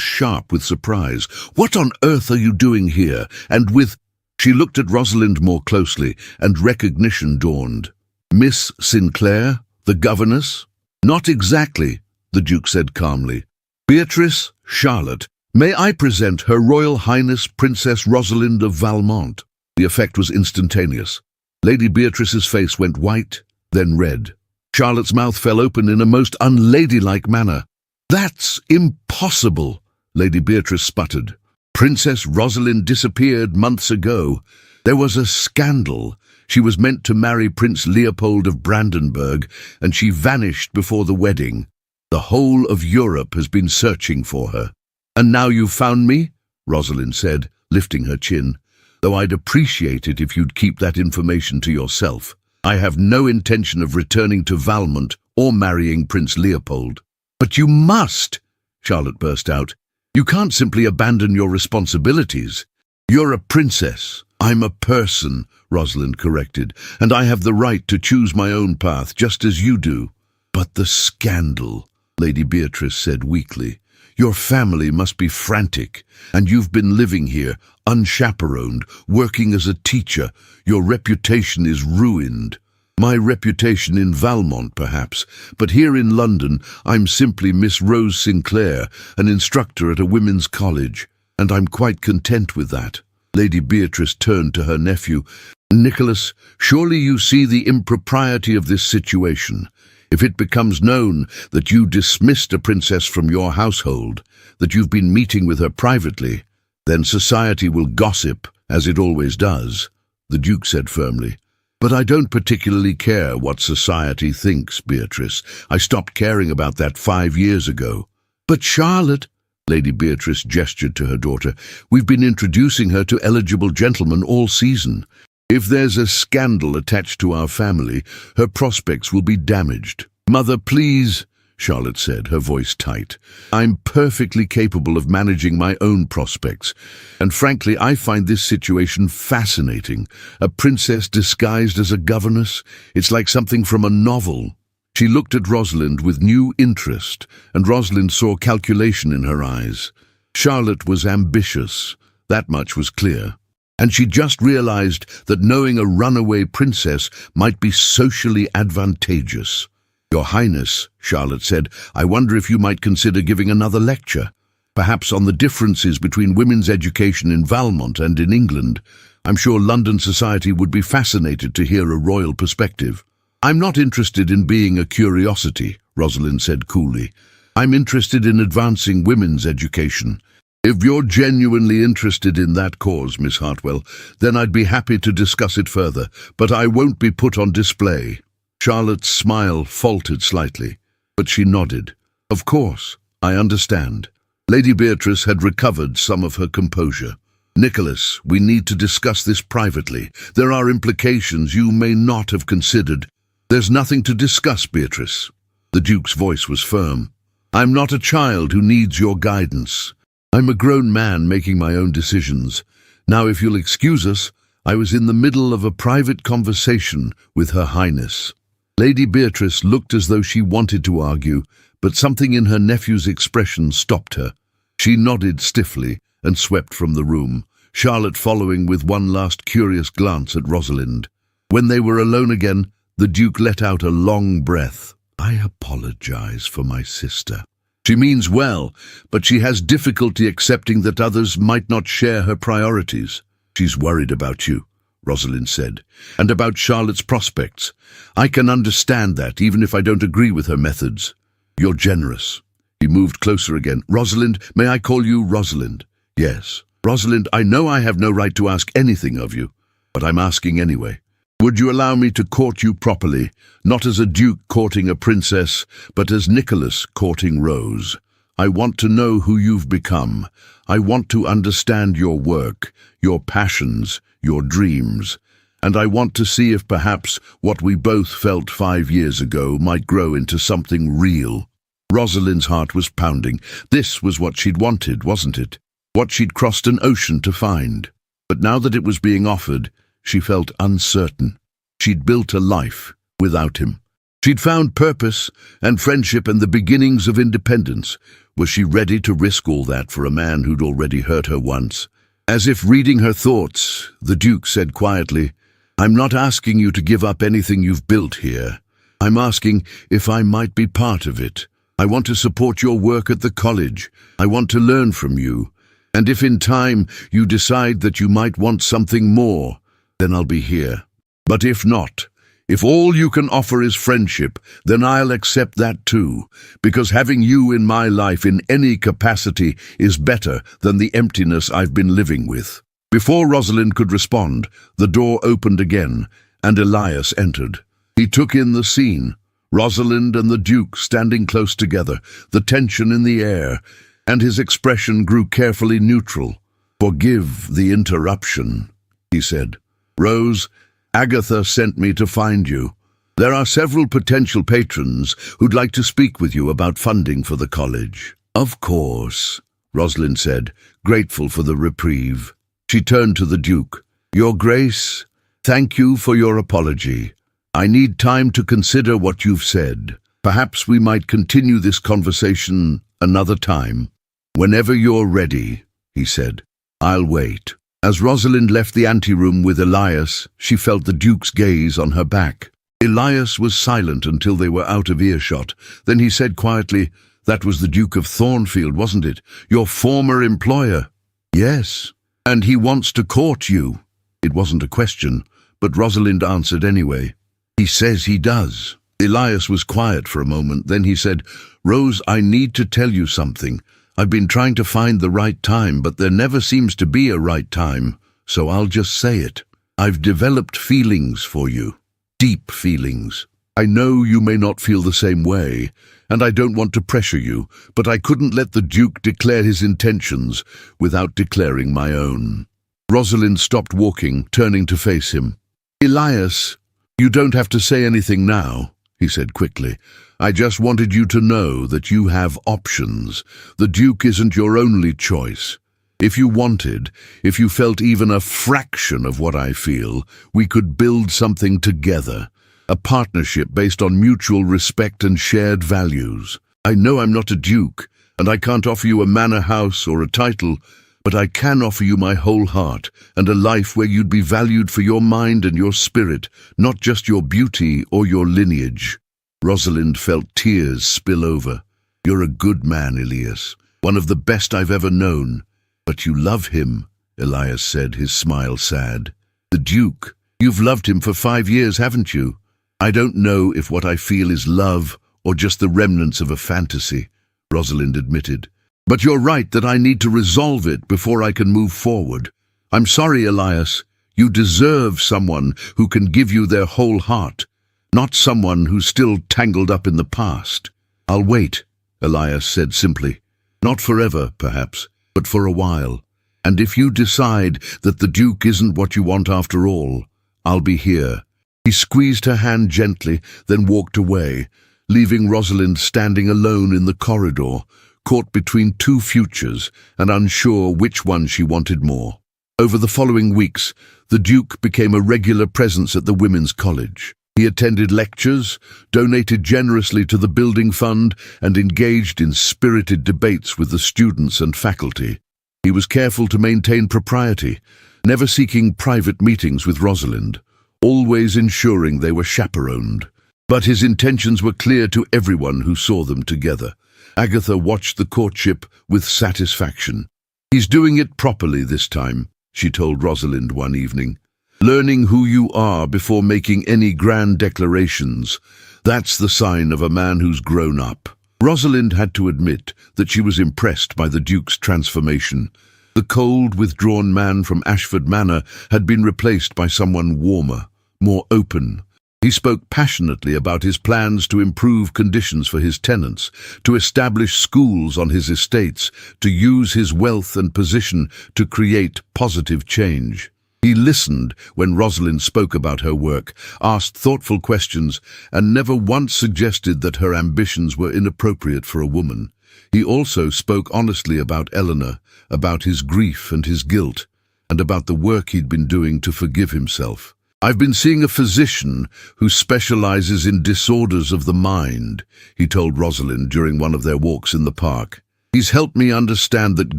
sharp with surprise. "What on earth are you doing here? And with—" She looked at Rosalind more closely, and recognition dawned. "Miss Sinclair, the governess?" "Not exactly," the Duke said calmly. "Beatrice, Charlotte, may I present Her Royal Highness Princess Rosalind of Valmont?" The effect was instantaneous. Lady Beatrice's face went white, then red. Charlotte's mouth fell open in a most unladylike manner. "That's impossible," Lady Beatrice sputtered. "Princess Rosalind disappeared months ago. There was a scandal. She was meant to marry Prince Leopold of Brandenburg, and she vanished before the wedding. The whole of Europe has been searching for her." "And now you've found me?" Rosalind said, lifting her chin. "Though I'd appreciate it if you'd keep that information to yourself. I have no intention of returning to Valmont or marrying Prince Leopold." "But you must!" Charlotte burst out. "You can't simply abandon your responsibilities." "You're a princess. I'm a person," Rosalind corrected, "and I have the right to choose my own path, just as you do." "But the scandal," Lady Beatrice said weakly. "Your family must be frantic, and you've been living here, unchaperoned, working as a teacher. Your reputation is ruined." "My reputation in Valmont, perhaps, but here in London I'm simply Miss Rose Sinclair, an instructor at a women's college, and I'm quite content with that." Lady Beatrice turned to her nephew. "Nicholas, surely you see the impropriety of this situation. If it becomes known that you dismissed a princess from your household, that you've been meeting with her privately, then society will gossip, as it always does," the Duke said firmly. "But I don't particularly care what society thinks, Beatrice. I stopped caring about that 5 years ago." "But Charlotte," Lady Beatrice gestured to her daughter, "we've been introducing her to eligible gentlemen all season. If there's a scandal attached to our family, her prospects will be damaged." "Mother, please," Charlotte said, her voice tight. "I'm perfectly capable of managing my own prospects, and frankly, I find this situation fascinating. A princess disguised as a governess? It's like something from a novel." She looked at Rosalind with new interest, and Rosalind saw calculation in her eyes. Charlotte was ambitious, that much was clear. And she just realized that knowing a runaway princess might be socially advantageous. "Your Highness," Charlotte said, "I wonder if you might consider giving another lecture, perhaps on the differences between women's education in Valmont and in England. I'm sure London society would be fascinated to hear a royal perspective." "I'm not interested in being a curiosity," Rosalind said coolly. "I'm interested in advancing women's education. If you're genuinely interested in that cause, Miss Hartwell, then I'd be happy to discuss it further, but I won't be put on display." Charlotte's smile faltered slightly, but she nodded. "Of course, I understand." Lady Beatrice had recovered some of her composure. "Nicholas, we need to discuss this privately. There are implications you may not have considered." "There's nothing to discuss, Beatrice." The Duke's voice was firm. "I'm not a child who needs your guidance. I'm a grown man making my own decisions. Now, if you'll excuse us, I was in the middle of a private conversation with Her Highness." Lady Beatrice looked as though she wanted to argue, but something in her nephew's expression stopped her. She nodded stiffly and swept from the room, Charlotte following with one last curious glance at Rosalind. When they were alone again, the Duke let out a long breath. "I apologize for my sister. She means well, but she has difficulty accepting that others might not share her priorities." "She's worried about you," Rosalind said, "and about Charlotte's prospects. I can understand that, even if I don't agree with her methods. You're generous." He moved closer again. "Rosalind, may I call you Rosalind?" "Yes." "Rosalind, I know I have no right to ask anything of you, but I'm asking anyway. Would you allow me to court you properly, not as a duke courting a princess, but as Nicholas courting Rose? I want to know who you've become. I want to understand your work, your passions, your dreams, and I want to see if perhaps what we both felt 5 years ago might grow into something real." Rosalind's heart was pounding. This was what she'd wanted, wasn't it? What she'd crossed an ocean to find. But now that it was being offered, she felt uncertain. She'd built a life without him. She'd found purpose and friendship and the beginnings of independence. Was she ready to risk all that for a man who'd already hurt her once? As if reading her thoughts, the Duke said quietly, "I'm not asking you to give up anything you've built here. I'm asking if I might be part of it. I want to support your work at the college. I want to learn from you. And if in time you decide that you might want something more, then I'll be here. But if not, if all you can offer is friendship, then I'll accept that too, because having you in my life in any capacity is better than the emptiness I've been living with." Before Rosalind could respond, the door opened again, and Elias entered. He took in the scene, Rosalind and the Duke standing close together, the tension in the air, and his expression grew carefully neutral. "Forgive the interruption," he said. "Rose, Agatha sent me to find you. There are several potential patrons who'd like to speak with you about funding for the college." "Of course," Rosalind said, grateful for the reprieve. She turned to the Duke. "Your Grace, thank you for your apology. I need time to consider what you've said. Perhaps we might continue this conversation another time." "Whenever you're ready," he said. "I'll wait." As Rosalind left the anteroom with Elias, she felt the Duke's gaze on her back. Elias was silent until they were out of earshot. Then he said quietly, "That was the Duke of Thornfield, wasn't it? Your former employer?" "Yes. And he wants to court you." It wasn't a question, but Rosalind answered anyway. "He says he does." Elias was quiet for a moment, then he said, "Rose, I need to tell you something. I've been trying to find the right time, but there never seems to be a right time, so I'll just say it. I've developed feelings for you. Deep feelings. I know you may not feel the same way, and I don't want to pressure you, but I couldn't let the Duke declare his intentions without declaring my own." Rosalind stopped walking, turning to face him. "Elias, you don't have to say anything now." he said quickly. "I just wanted you to know that you have options. The Duke isn't your only choice. If you wanted, if you felt even a fraction of what I feel, we could build something together. A partnership based on mutual respect and shared values. I know I'm not a duke, and I can't offer you a manor house or a title, but I can offer you my whole heart and a life where you'd be valued for your mind and your spirit, not just your beauty or your lineage." Rosalind felt tears spill over. "You're a good man, Elias, one of the best I've ever known. But you love him," Elias said, his smile sad. "The Duke, you've loved him for 5 years, haven't you?" "I don't know if what I feel is love or just the remnants of a fantasy," Rosalind admitted. "But you're right that I need to resolve it before I can move forward. I'm sorry, Elias. You deserve someone who can give you their whole heart, not someone who's still tangled up in the past." "I'll wait," Elias said simply. "Not forever, perhaps, but for a while. And if you decide that the Duke isn't what you want after all, I'll be here." He squeezed her hand gently, then walked away, leaving Rosalind standing alone in the corridor, caught between two futures and unsure which one she wanted more. Over the following weeks, the Duke became a regular presence at the Women's College. He attended lectures, donated generously to the building fund, and engaged in spirited debates with the students and faculty. He was careful to maintain propriety, never seeking private meetings with Rosalind, always ensuring they were chaperoned. But his intentions were clear to everyone who saw them together. Agatha watched the courtship with satisfaction. "He's doing it properly this time," she told Rosalind one evening. "Learning who you are before making any grand declarations. That's the sign of a man who's grown up." Rosalind had to admit that she was impressed by the Duke's transformation. The cold, withdrawn man from Ashford Manor had been replaced by someone warmer, more open. He spoke passionately about his plans to improve conditions for his tenants, to establish schools on his estates, to use his wealth and position to create positive change. He listened when Rosalind spoke about her work, asked thoughtful questions, and never once suggested that her ambitions were inappropriate for a woman. He also spoke honestly about Eleanor, about his grief and his guilt, and about the work he'd been doing to forgive himself. "I've been seeing a physician who specializes in disorders of the mind," he told Rosalind during one of their walks in the park. "He's helped me understand that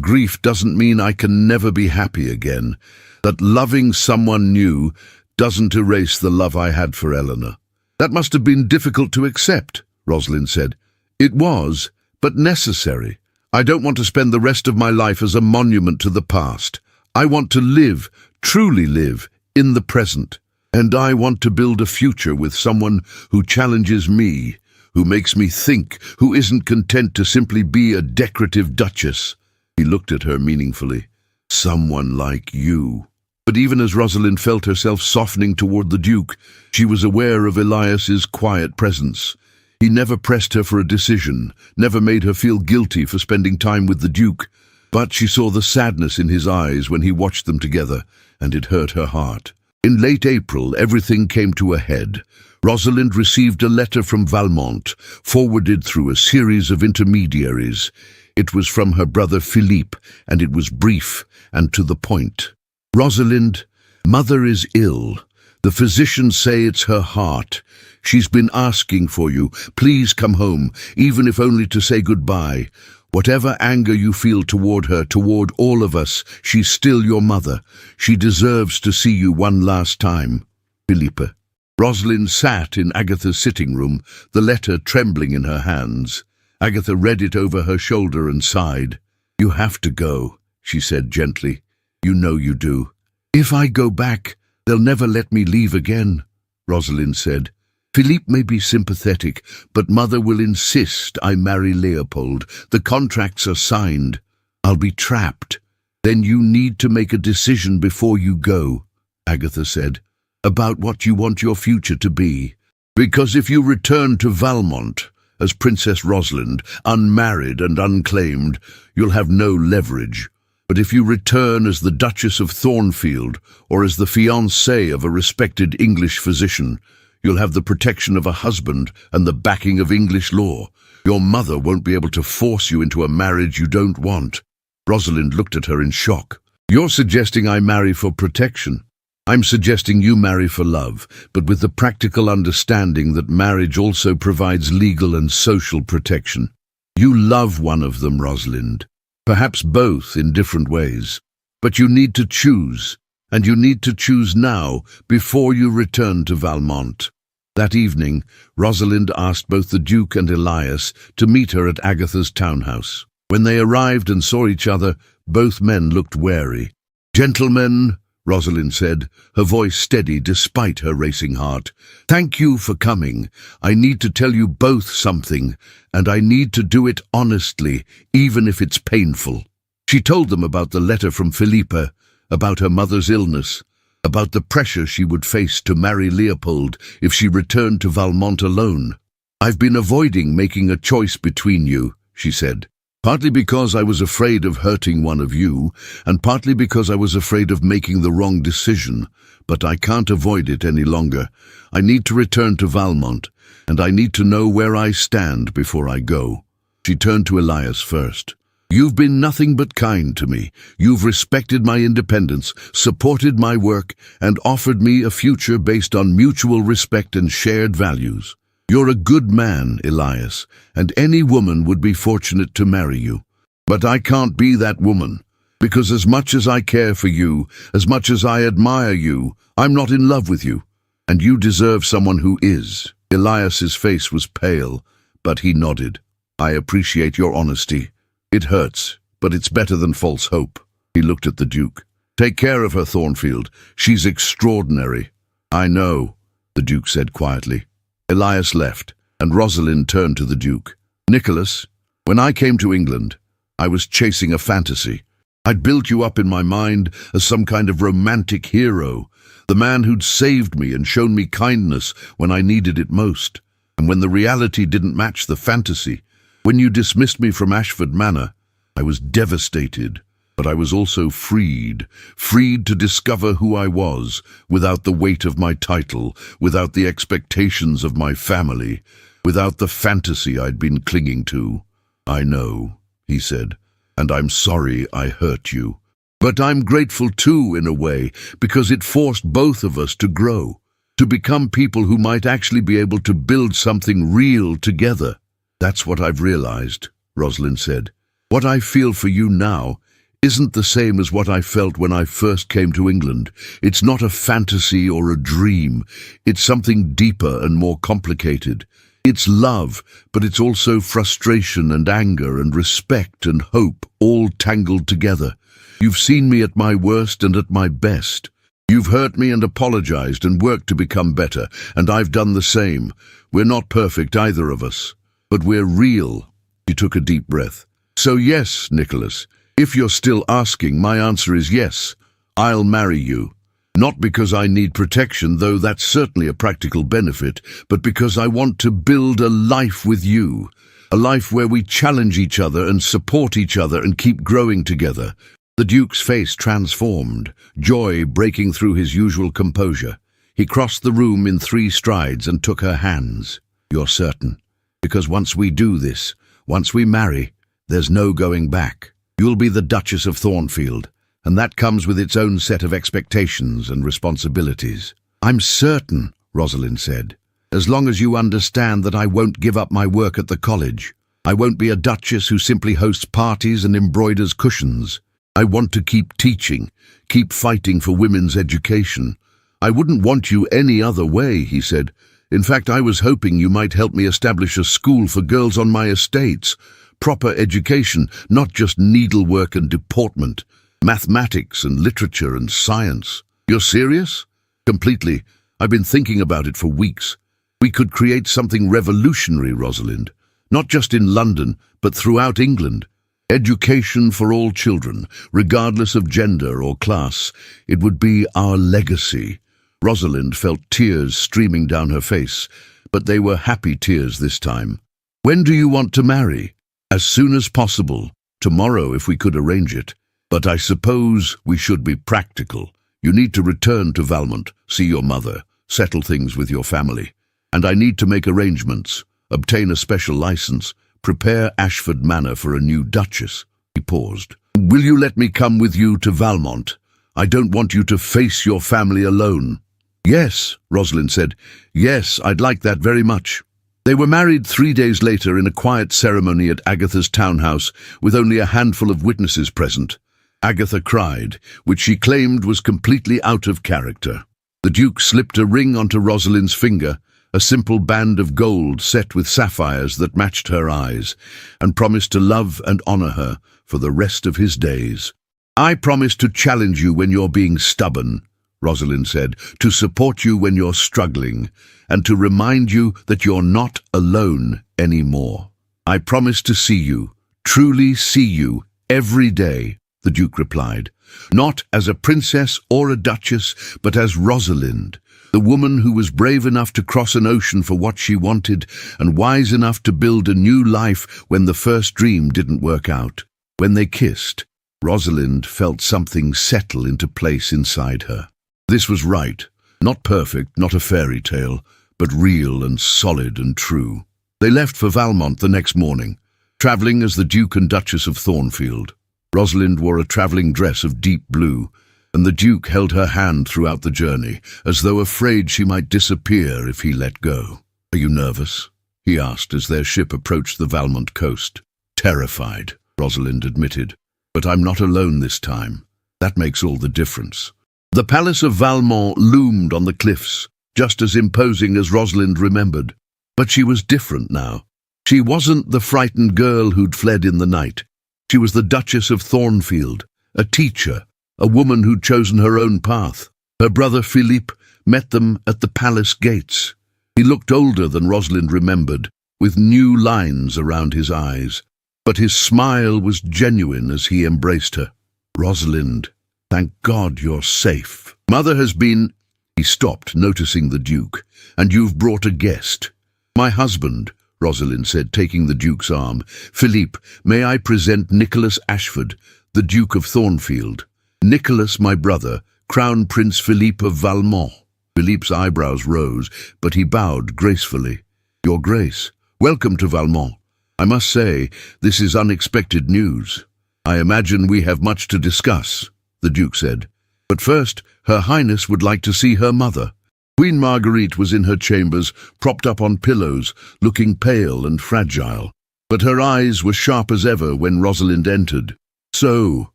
grief doesn't mean I can never be happy again, that loving someone new doesn't erase the love I had for Eleanor." "That must have been difficult to accept," Rosalind said. "It was, but necessary. I don't want to spend the rest of my life as a monument to the past. I want to live, truly live, in the present. And I want to build a future with someone who challenges me, who makes me think, who isn't content to simply be a decorative duchess." He looked at her meaningfully. "Someone like you." But even as Rosalind felt herself softening toward the Duke, she was aware of Elias's quiet presence. He never pressed her for a decision, never made her feel guilty for spending time with the Duke, but she saw the sadness in his eyes when he watched them together, and it hurt her heart. In late April, everything came to a head. Rosalind received a letter from Valmont, forwarded through a series of intermediaries. It was from her brother Philippe, and it was brief and to the point. "Rosalind, Mother is ill. The physicians say it's her heart. She's been asking for you. Please come home, even if only to say goodbye. Whatever anger you feel toward her, toward all of us, she's still your mother. She deserves to see you one last time. Philippe." Rosalind sat in Agatha's sitting room, the letter trembling in her hands. Agatha read it over her shoulder and sighed. "You have to go," she said gently. "You know you do." "If I go back, they'll never let me leave again," Rosalind said. "Philippe may be sympathetic, but Mother will insist I marry Leopold. The contracts are signed. I'll be trapped." "Then you need to make a decision before you go," Agatha said, "about what you want your future to be. Because if you return to Valmont as Princess Rosalind, unmarried and unclaimed, you'll have no leverage. But if you return as the Duchess of Thornfield or as the fiancée of a respected English physician, You'll have the protection of a husband and the backing of English law. Your mother won't be able to force you into a marriage you don't want." Rosalind looked at her in shock. "You're suggesting I marry for protection? I'm suggesting you marry for love, but with the practical understanding that marriage also provides legal and social protection. You love one of them, Rosalind. Perhaps both in different ways. But you need to choose, and you need to choose now before you return to Valmont." That evening, Rosalind asked both the Duke and Elias to meet her at Agatha's townhouse. When they arrived and saw each other, both men looked wary. "Gentlemen," Rosalind said, her voice steady despite her racing heart, "thank you for coming. I need to tell you both something, and I need to do it honestly, even if it's painful." She told them about the letter from Philippa, about her mother's illness, about the pressure she would face to marry Leopold if she returned to Valmont alone. "I've been avoiding making a choice between you," she said. "Partly because I was afraid of hurting one of you, and partly because I was afraid of making the wrong decision. But I can't avoid it any longer. I need to return to Valmont, and I need to know where I stand before I go." She turned to Elias first. "You've been nothing but kind to me. You've respected my independence, supported my work, and offered me a future based on mutual respect and shared values. You're a good man, Elias, and any woman would be fortunate to marry you. But I can't be that woman, because as much as I care for you, as much as I admire you, I'm not in love with you, and you deserve someone who is." Elias's face was pale, but he nodded. "I appreciate your honesty. It hurts, but it's better than false hope." He looked at the Duke. "Take care of her, Thornfield. She's extraordinary." "I know," the Duke said quietly. Elias left, and Rosalind turned to the Duke. "Nicholas, when I came to England, I was chasing a fantasy. I'd built you up in my mind as some kind of romantic hero, the man who'd saved me and shown me kindness when I needed it most. And when the reality didn't match the fantasy, when you dismissed me from Ashford Manor, I was devastated, but I was also freed to discover who I was, without the weight of my title, without the expectations of my family, without the fantasy I'd been clinging to." "I know," he said, "and I'm sorry I hurt you. But I'm grateful too, in a way, because it forced both of us to grow, to become people who might actually be able to build something real together." "That's what I've realized," Rosalind said. "What I feel for you now isn't the same as what I felt when I first came to England. It's not a fantasy or a dream. It's something deeper and more complicated. It's love, but it's also frustration and anger and respect and hope, all tangled together. You've seen me at my worst and at my best. You've hurt me and apologized and worked to become better, and I've done the same. We're not perfect, either of us. But we're real." He took a deep breath. "So yes, Nicholas, if you're still asking, my answer is yes. I'll marry you. Not because I need protection, though that's certainly a practical benefit, but because I want to build a life with you. A life where we challenge each other and support each other and keep growing together." The Duke's face transformed, joy breaking through his usual composure. He crossed the room in 3 strides and took her hands. "You're certain? Because once we do this, once we marry, there's no going back. You'll be the Duchess of Thornfield, and that comes with its own set of expectations and responsibilities." "I'm certain," Rosalind said, "as long as you understand that I won't give up my work at the college. I won't be a duchess who simply hosts parties and embroiders cushions. I want to keep teaching, keep fighting for women's education." "I wouldn't want you any other way," he said. "In fact, I was hoping you might help me establish a school for girls on my estates. Proper education, not just needlework and deportment. Mathematics and literature and science." "You're serious?" "Completely. I've been thinking about it for weeks. We could create something revolutionary, Rosalind. Not just in London, but throughout England. Education for all children, regardless of gender or class. It would be our legacy." Rosalind felt tears streaming down her face, but they were happy tears this time. "When do you want to marry?" "As soon as possible. Tomorrow, if we could arrange it. But I suppose we should be practical. You need to return to Valmont, see your mother, settle things with your family. and I need to make arrangements, obtain a special license, prepare Ashford Manor for a new duchess." He paused. "Will you let me come with you to Valmont? I don't want you to face your family alone." "Yes," Rosalind said. "Yes, I'd like that very much." They were married 3 days later in a quiet ceremony at Agatha's townhouse, with only a handful of witnesses present. Agatha cried, which she claimed was completely out of character. The Duke slipped a ring onto Rosalind's finger, a simple band of gold set with sapphires that matched her eyes, and promised to love and honor her for the rest of his days. "I promise to challenge you when you're being stubborn," Rosalind said, "to support you when you're struggling, and to remind you that you're not alone anymore. I promise to see you, truly see you, every day," the Duke replied. "Not as a princess or a duchess, but as Rosalind, the woman who was brave enough to cross an ocean for what she wanted and wise enough to build a new life when the first dream didn't work out." When they kissed, Rosalind felt something settle into place inside her. This was right. Not perfect, not a fairy tale, but real and solid and true. They left for Valmont the next morning, travelling as the Duke and Duchess of Thornfield. Rosalind wore a travelling dress of deep blue, and the Duke held her hand throughout the journey, as though afraid she might disappear if he let go. "Are you nervous?" he asked as their ship approached the Valmont coast. "Terrified," Rosalind admitted. "But I'm not alone this time. That makes all the difference." The Palace of Valmont loomed on the cliffs, just as imposing as Rosalind remembered. But she was different now. She wasn't the frightened girl who'd fled in the night. She was the Duchess of Thornfield, a teacher, a woman who'd chosen her own path. Her brother Philippe met them at the palace gates. He looked older than Rosalind remembered, with new lines around his eyes. But his smile was genuine as he embraced her. "Rosalind, thank God you're safe. Mother has been—" He stopped, noticing the Duke. "And you've brought a guest." "My husband," Rosalind said, taking the Duke's arm. "Philippe, may I present Nicholas Ashford, the Duke of Thornfield. Nicholas, my brother, Crown Prince Philippe of Valmont." Philippe's eyebrows rose, but he bowed gracefully. "Your Grace, welcome to Valmont. I must say, this is unexpected news. I imagine we have much to discuss," the Duke said. "But first, Her Highness would like to see her mother." Queen Marguerite was in her chambers, propped up on pillows, looking pale and fragile. But her eyes were sharp as ever when Rosalind entered. "So,"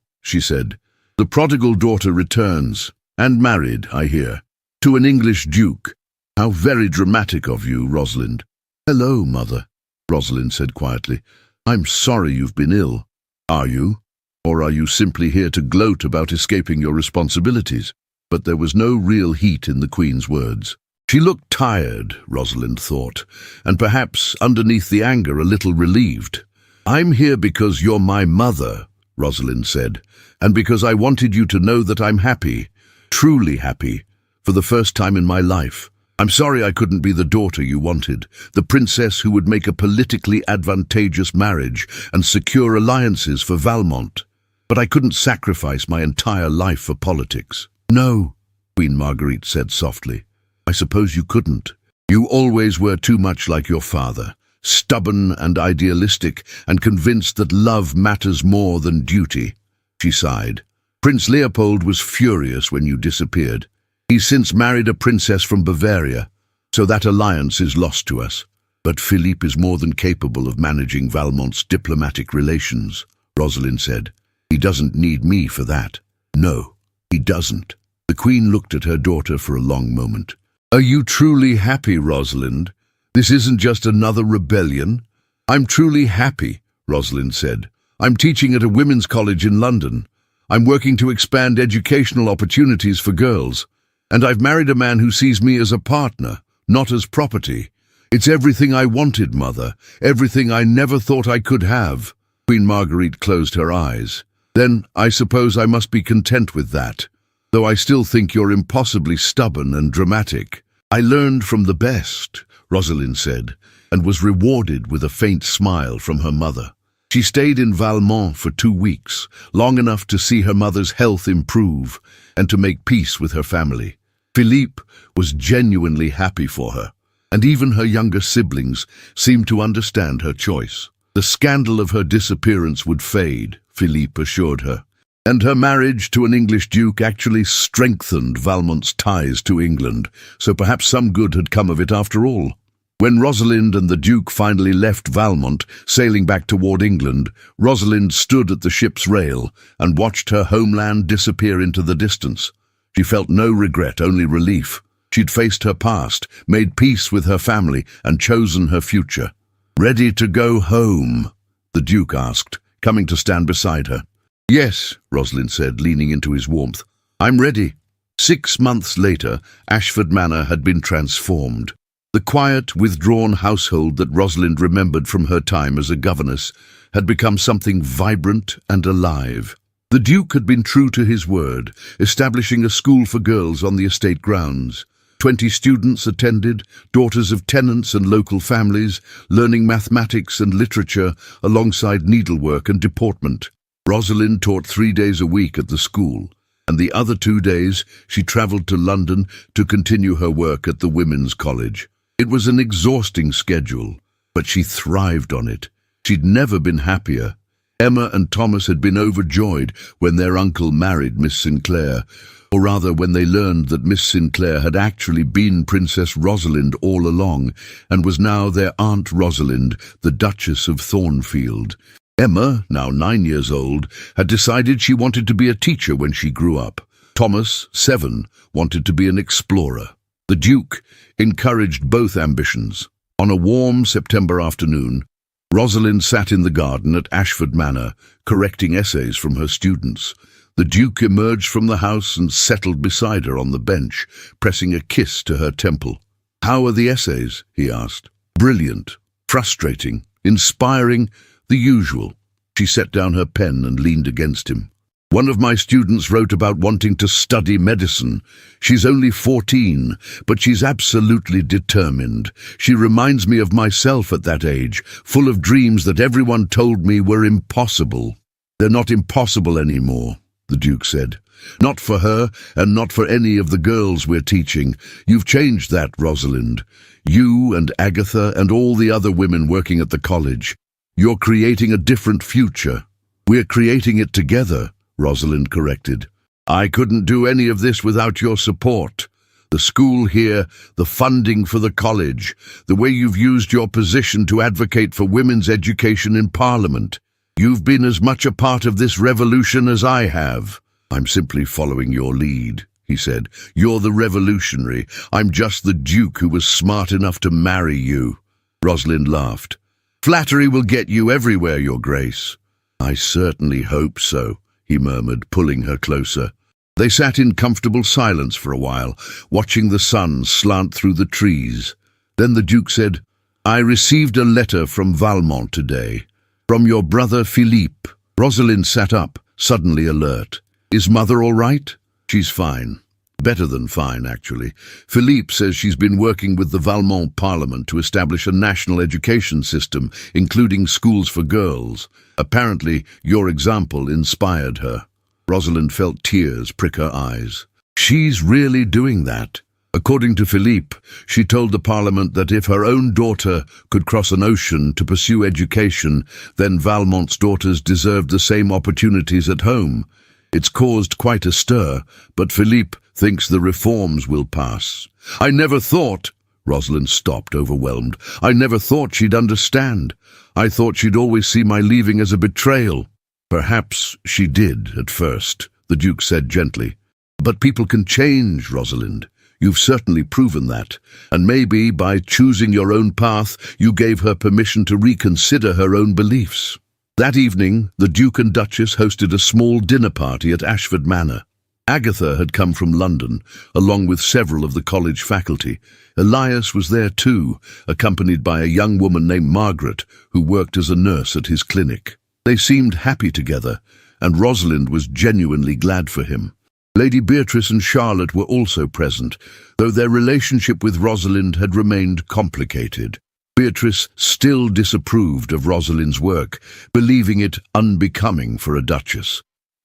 she said, "the prodigal daughter returns, and married, I hear, to an English duke. How very dramatic of you, Rosalind." "Hello, Mother," Rosalind said quietly. "I'm sorry you've been ill." "Are you? Or are you simply here to gloat about escaping your responsibilities?" But there was no real heat in the Queen's words. She looked tired, Rosalind thought, and perhaps, underneath the anger, a little relieved. "I'm here because you're my mother," Rosalind said, "and because I wanted you to know that I'm happy, truly happy, for the first time in my life. I'm sorry I couldn't be the daughter you wanted, the princess who would make a politically advantageous marriage and secure alliances for Valmont. But I couldn't sacrifice my entire life for politics." "No," Queen Marguerite said softly. "I suppose you couldn't. You always were too much like your father, stubborn and idealistic, and convinced that love matters more than duty." She sighed. "Prince Leopold was furious when you disappeared. He's since married a princess from Bavaria, so that alliance is lost to us. But Philippe is more than capable of managing Valmont's diplomatic relations," Rosalind said. "He doesn't need me for that. No, he doesn't." The Queen looked at her daughter for a long moment. "Are you truly happy, Rosalind? This isn't just another rebellion?" "I'm truly happy," Rosalind said. "I'm teaching at a women's college in London. I'm working to expand educational opportunities for girls. And I've married a man who sees me as a partner, not as property. It's everything I wanted, Mother, everything I never thought I could have." Queen Marguerite closed her eyes. "Then I suppose I must be content with that, though I still think you're impossibly stubborn and dramatic." "I learned from the best," Rosalind said, and was rewarded with a faint smile from her mother. She stayed in Valmont for 2 weeks, long enough to see her mother's health improve and to make peace with her family. Philippe was genuinely happy for her, and even her younger siblings seemed to understand her choice. The scandal of her disappearance would fade, Philippe assured her, and her marriage to an English duke actually strengthened Valmont's ties to England, so perhaps some good had come of it after all. When Rosalind and the Duke finally left Valmont, sailing back toward England, Rosalind stood at the ship's rail and watched her homeland disappear into the distance. She felt no regret, only relief. She'd faced her past, made peace with her family, and chosen her future. "Ready to go home?" the Duke asked, coming to stand beside her. "Yes," Rosalind said, leaning into his warmth. "I'm ready." 6 months later, Ashford Manor had been transformed. The quiet, withdrawn household that Rosalind remembered from her time as a governess had become something vibrant and alive. The Duke had been true to his word, establishing a school for girls on the estate grounds. 20 students attended, daughters of tenants and local families, learning mathematics and literature alongside needlework and deportment. Rosalind taught 3 days a week at the school, and the other 2 days she travelled to London to continue her work at the Women's College. It was an exhausting schedule, but she thrived on it. She'd never been happier. Emma and Thomas had been overjoyed when their uncle married Miss Sinclair, or rather when they learned that Miss Sinclair had actually been Princess Rosalind all along and was now their Aunt Rosalind, the Duchess of Thornfield. Emma, now 9 years old, had decided she wanted to be a teacher when she grew up. Thomas, 7, wanted to be an explorer. The Duke encouraged both ambitions. On a warm September afternoon, Rosalind sat in the garden at Ashford Manor, correcting essays from her students. The Duke emerged from the house and settled beside her on the bench, pressing a kiss to her temple. "How are the essays?" he asked. "Brilliant, frustrating, inspiring, the usual." She set down her pen and leaned against him. "One of my students wrote about wanting to study medicine. She's only 14, but she's absolutely determined. She reminds me of myself at that age, full of dreams that everyone told me were impossible." "They're not impossible anymore," the Duke said. "Not for her, and not for any of the girls we're teaching. You've changed that, Rosalind. You and Agatha and all the other women working at the college. You're creating a different future." "We're creating it together," Rosalind corrected. "I couldn't do any of this without your support. The school here, the funding for the college, the way you've used your position to advocate for women's education in Parliament. You've been as much a part of this revolution as I have." "I'm simply following your lead," he said. "You're the revolutionary. I'm just the Duke who was smart enough to marry you." Rosalind laughed. "Flattery will get you everywhere, Your Grace." "I certainly hope so," he murmured, pulling her closer. They sat in comfortable silence for a while, watching the sun slant through the trees. Then the Duke said, "I received a letter from Valmont today. From your brother Philippe." Rosalind sat up, suddenly alert. "Is Mother all right?" "She's fine. Better than fine, actually. Philippe says she's been working with the Valmont Parliament to establish a national education system, including schools for girls. Apparently, your example inspired her." Rosalind felt tears prick her eyes. "She's really doing that." According to Philippe, she told the Parliament that if her own daughter could cross an ocean to pursue education, then Valmont's daughters deserved the same opportunities at home. It's caused quite a stir, but Philippe thinks the reforms will pass. "I never thought—" Rosalind stopped, overwhelmed. "I never thought she'd understand. I thought she'd always see my leaving as a betrayal." "Perhaps she did at first," the Duke said gently. "But people can change, Rosalind. You've certainly proven that, and maybe by choosing your own path, you gave her permission to reconsider her own beliefs." That evening, the Duke and Duchess hosted a small dinner party at Ashford Manor. Agatha had come from London, along with several of the college faculty. Elias was there too, accompanied by a young woman named Margaret, who worked as a nurse at his clinic. They seemed happy together, and Rosalind was genuinely glad for him. Lady Beatrice and Charlotte were also present, though their relationship with Rosalind had remained complicated. Beatrice still disapproved of Rosalind's work, believing it unbecoming for a duchess.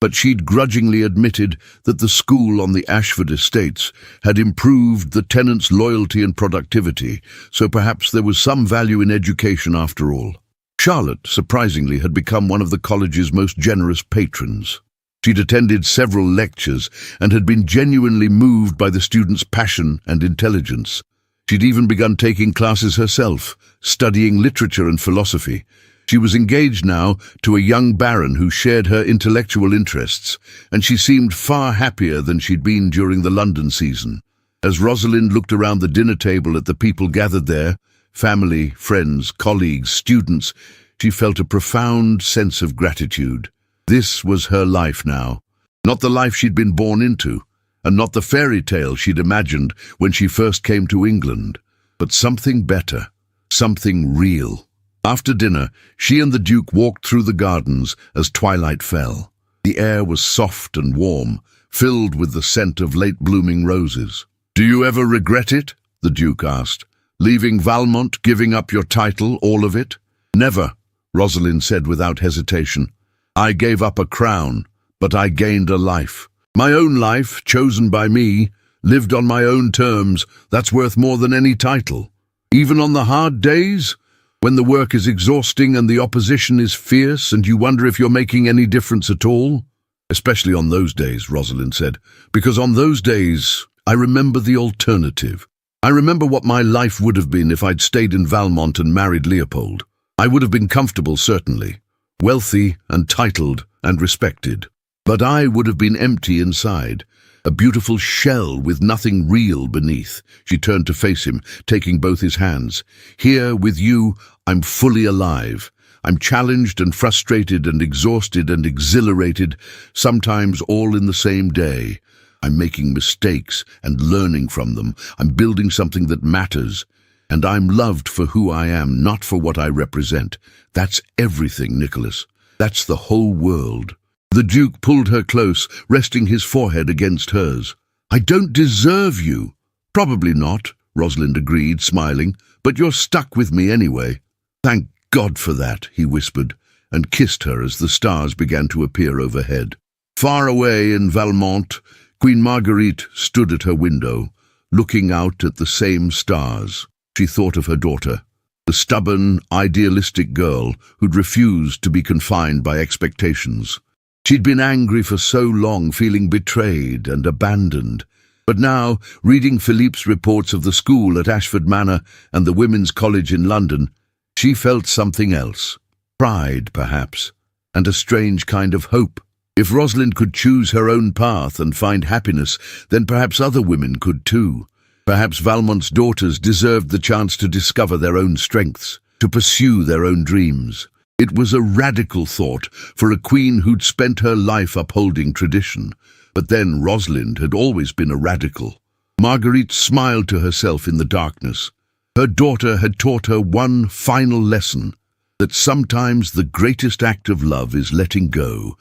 but she'd grudgingly admitted that the school on the Ashford estates had improved the tenants' loyalty and productivity, so perhaps there was some value in education after all. Charlotte, surprisingly, had become one of the college's most generous patrons. She'd attended several lectures and had been genuinely moved by the students' passion and intelligence. She'd even begun taking classes herself, studying literature and philosophy. She was engaged now to a young baron who shared her intellectual interests, and she seemed far happier than she'd been during the London season. As Rosalind looked around the dinner table at the people gathered there, family, friends, colleagues, students, she felt a profound sense of gratitude. This was her life now, not the life she'd been born into, and not the fairy tale she'd imagined when she first came to England, but something better, something real. After dinner, she and the Duke walked through the gardens as twilight fell. The air was soft and warm, filled with the scent of late-blooming roses. "Do you ever regret it?" the Duke asked. "Leaving Valmont, giving up your title, all of it?" "Never," Rosalind said without hesitation. "I gave up a crown, but I gained a life. My own life, chosen by me, lived on my own terms. That's worth more than any title. Even on the hard days, when the work is exhausting and the opposition is fierce and you wonder if you're making any difference at all." "Especially on those days," Rosalind said, "because on those days I remember the alternative. I remember what my life would have been if I'd stayed in Valmont and married Leopold. I would have been comfortable, certainly, wealthy and titled and respected. But I would have been empty inside, a beautiful shell with nothing real beneath." She turned to face him, taking both his hands. "Here, with you, I'm fully alive. I'm challenged and frustrated and exhausted and exhilarated, sometimes all in the same day. I'm making mistakes and learning from them. I'm building something that matters. And I'm loved for who I am, not for what I represent. That's everything, Nicholas. That's the whole world." The Duke pulled her close, resting his forehead against hers. "I don't deserve you." "Probably not," Rosalind agreed, smiling, "but you're stuck with me anyway." "Thank God for that," he whispered, and kissed her as the stars began to appear overhead. Far away in Valmont, Queen Marguerite stood at her window, looking out at the same stars. She thought of her daughter, the stubborn, idealistic girl who'd refused to be confined by expectations. She'd been angry for so long, feeling betrayed and abandoned. But now, reading Philippe's reports of the school at Ashford Manor and the Women's College in London, she felt something else. Pride, perhaps, and a strange kind of hope. If Rosalind could choose her own path and find happiness, then perhaps other women could too. Perhaps Valmont's daughters deserved the chance to discover their own strengths, to pursue their own dreams. It was a radical thought for a queen who'd spent her life upholding tradition. But then Rosalind had always been a radical. Marguerite smiled to herself in the darkness. Her daughter had taught her one final lesson, that sometimes the greatest act of love is letting go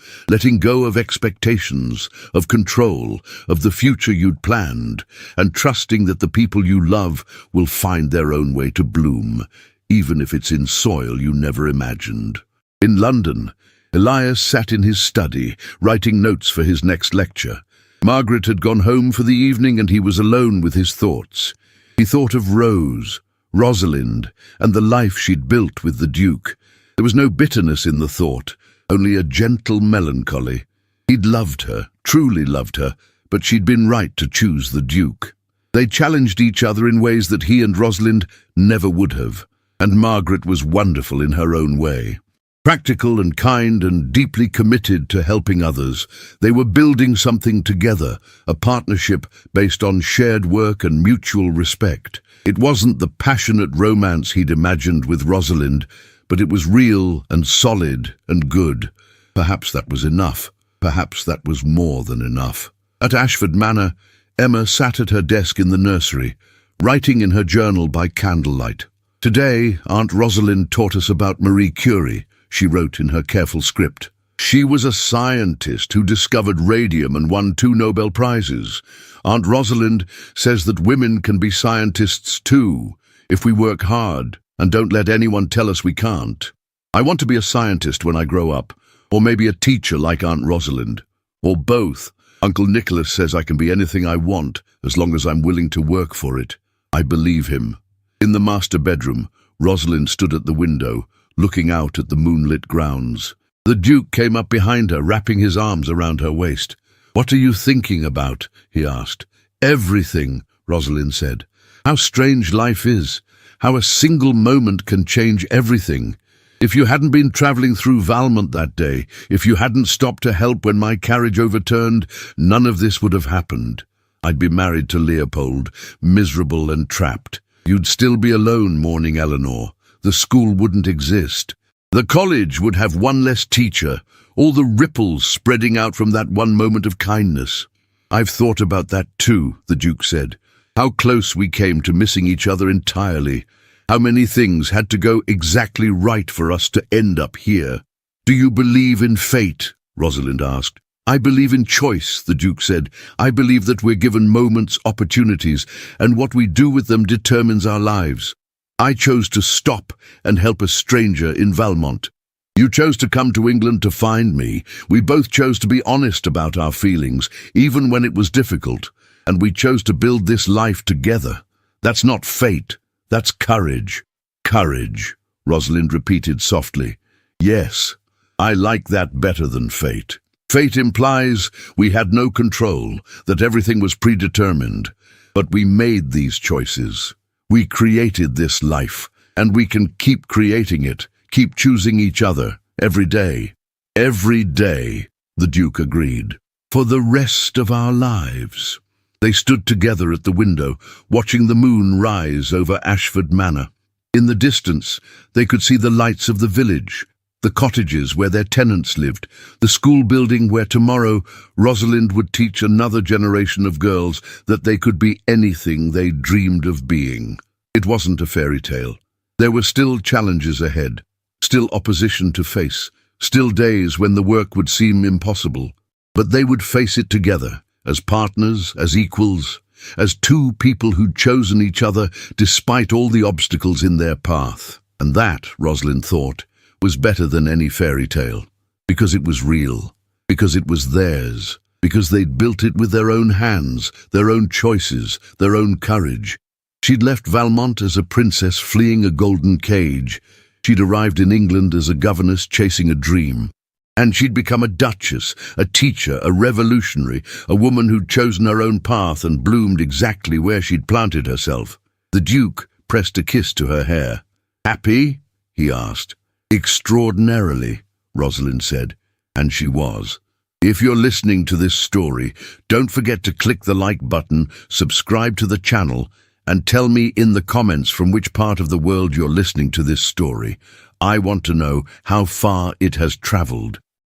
of expectations, of control, of the future you'd planned, and trusting that the people you love will find their own way to bloom, even if it's in soil you never imagined. In London, Elias sat in his study, writing notes for his next lecture. Margaret had gone home for the evening and he was alone with his thoughts. He thought of Rose, Rosalind, and the life she'd built with the Duke. There was no bitterness in the thought, only a gentle melancholy. He'd loved her, truly loved her, but she'd been right to choose the Duke. They challenged each other in ways that he and Rosalind never would have. And Margaret was wonderful in her own way. Practical and kind and deeply committed to helping others, they were building something together, a partnership based on shared work and mutual respect. It wasn't the passionate romance he'd imagined with Rosalind, but it was real and solid and good. Perhaps that was enough. Perhaps that was more than enough. At Ashford Manor, Emma sat at her desk in the nursery, writing in her journal by candlelight. "Today, Aunt Rosalind taught us about Marie Curie," she wrote in her careful script. "She was a scientist who discovered radium and won 2 Nobel Prizes. Aunt Rosalind says that women can be scientists too, if we work hard and don't let anyone tell us we can't. I want to be a scientist when I grow up, or maybe a teacher like Aunt Rosalind. Or both. Uncle Nicholas says I can be anything I want as long as I'm willing to work for it. I believe him. In the master bedroom, Rosalind stood at the window, looking out at the moonlit grounds. The Duke came up behind her, wrapping his arms around her waist. "What are you thinking about?" he asked. "Everything," Rosalind said. "How strange life is. How a single moment can change everything. If you hadn't been travelling through Valmont that day, if you hadn't stopped to help when my carriage overturned, none of this would have happened. I'd be married to Leopold, miserable and trapped. You'd still be alone mourning Eleanor. The school wouldn't exist. The college would have one less teacher, all the ripples spreading out from that one moment of kindness." "I've thought about that too," the Duke said. "How close we came to missing each other entirely. How many things had to go exactly right for us to end up here." "Do you believe in fate?" Rosalind asked. "I believe in choice," the Duke said. "I believe that we're given moments, opportunities, and what we do with them determines our lives. I chose to stop and help a stranger in Valmont. You chose to come to England to find me. We both chose to be honest about our feelings, even when it was difficult, and we chose to build this life together. That's not fate. That's courage." "Courage," Rosalind repeated softly. "Yes, I like that better than fate. Fate implies we had no control, that everything was predetermined. But we made these choices. We created this life, and we can keep creating it, keep choosing each other, every day." "Every day," the Duke agreed. "For the rest of our lives." They stood together at the window, watching the moon rise over Ashford Manor. In the distance, they could see the lights of the village, the cottages where their tenants lived, the school building where tomorrow Rosalind would teach another generation of girls that they could be anything they dreamed of being. It wasn't a fairy tale. There were still challenges ahead, still opposition to face, still days when the work would seem impossible. But they would face it together, as partners, as equals, as two people who'd chosen each other despite all the obstacles in their path. And that, Rosalind thought, was better than any fairy tale, because it was real, because it was theirs, because they'd built it with their own hands, their own choices, their own courage. She'd left Valmont as a princess fleeing a golden cage. She'd arrived in England as a governess chasing a dream. And she'd become a duchess, a teacher, a revolutionary, a woman who'd chosen her own path and bloomed exactly where she'd planted herself. The Duke pressed a kiss to her hair. "Happy?" he asked. "Extraordinarily," Rosalind said, and she was. If you're listening to this story, don't forget to click the like button, subscribe to the channel, and tell me in the comments from which part of the world you're listening to this story. I want to know how far it has traveled.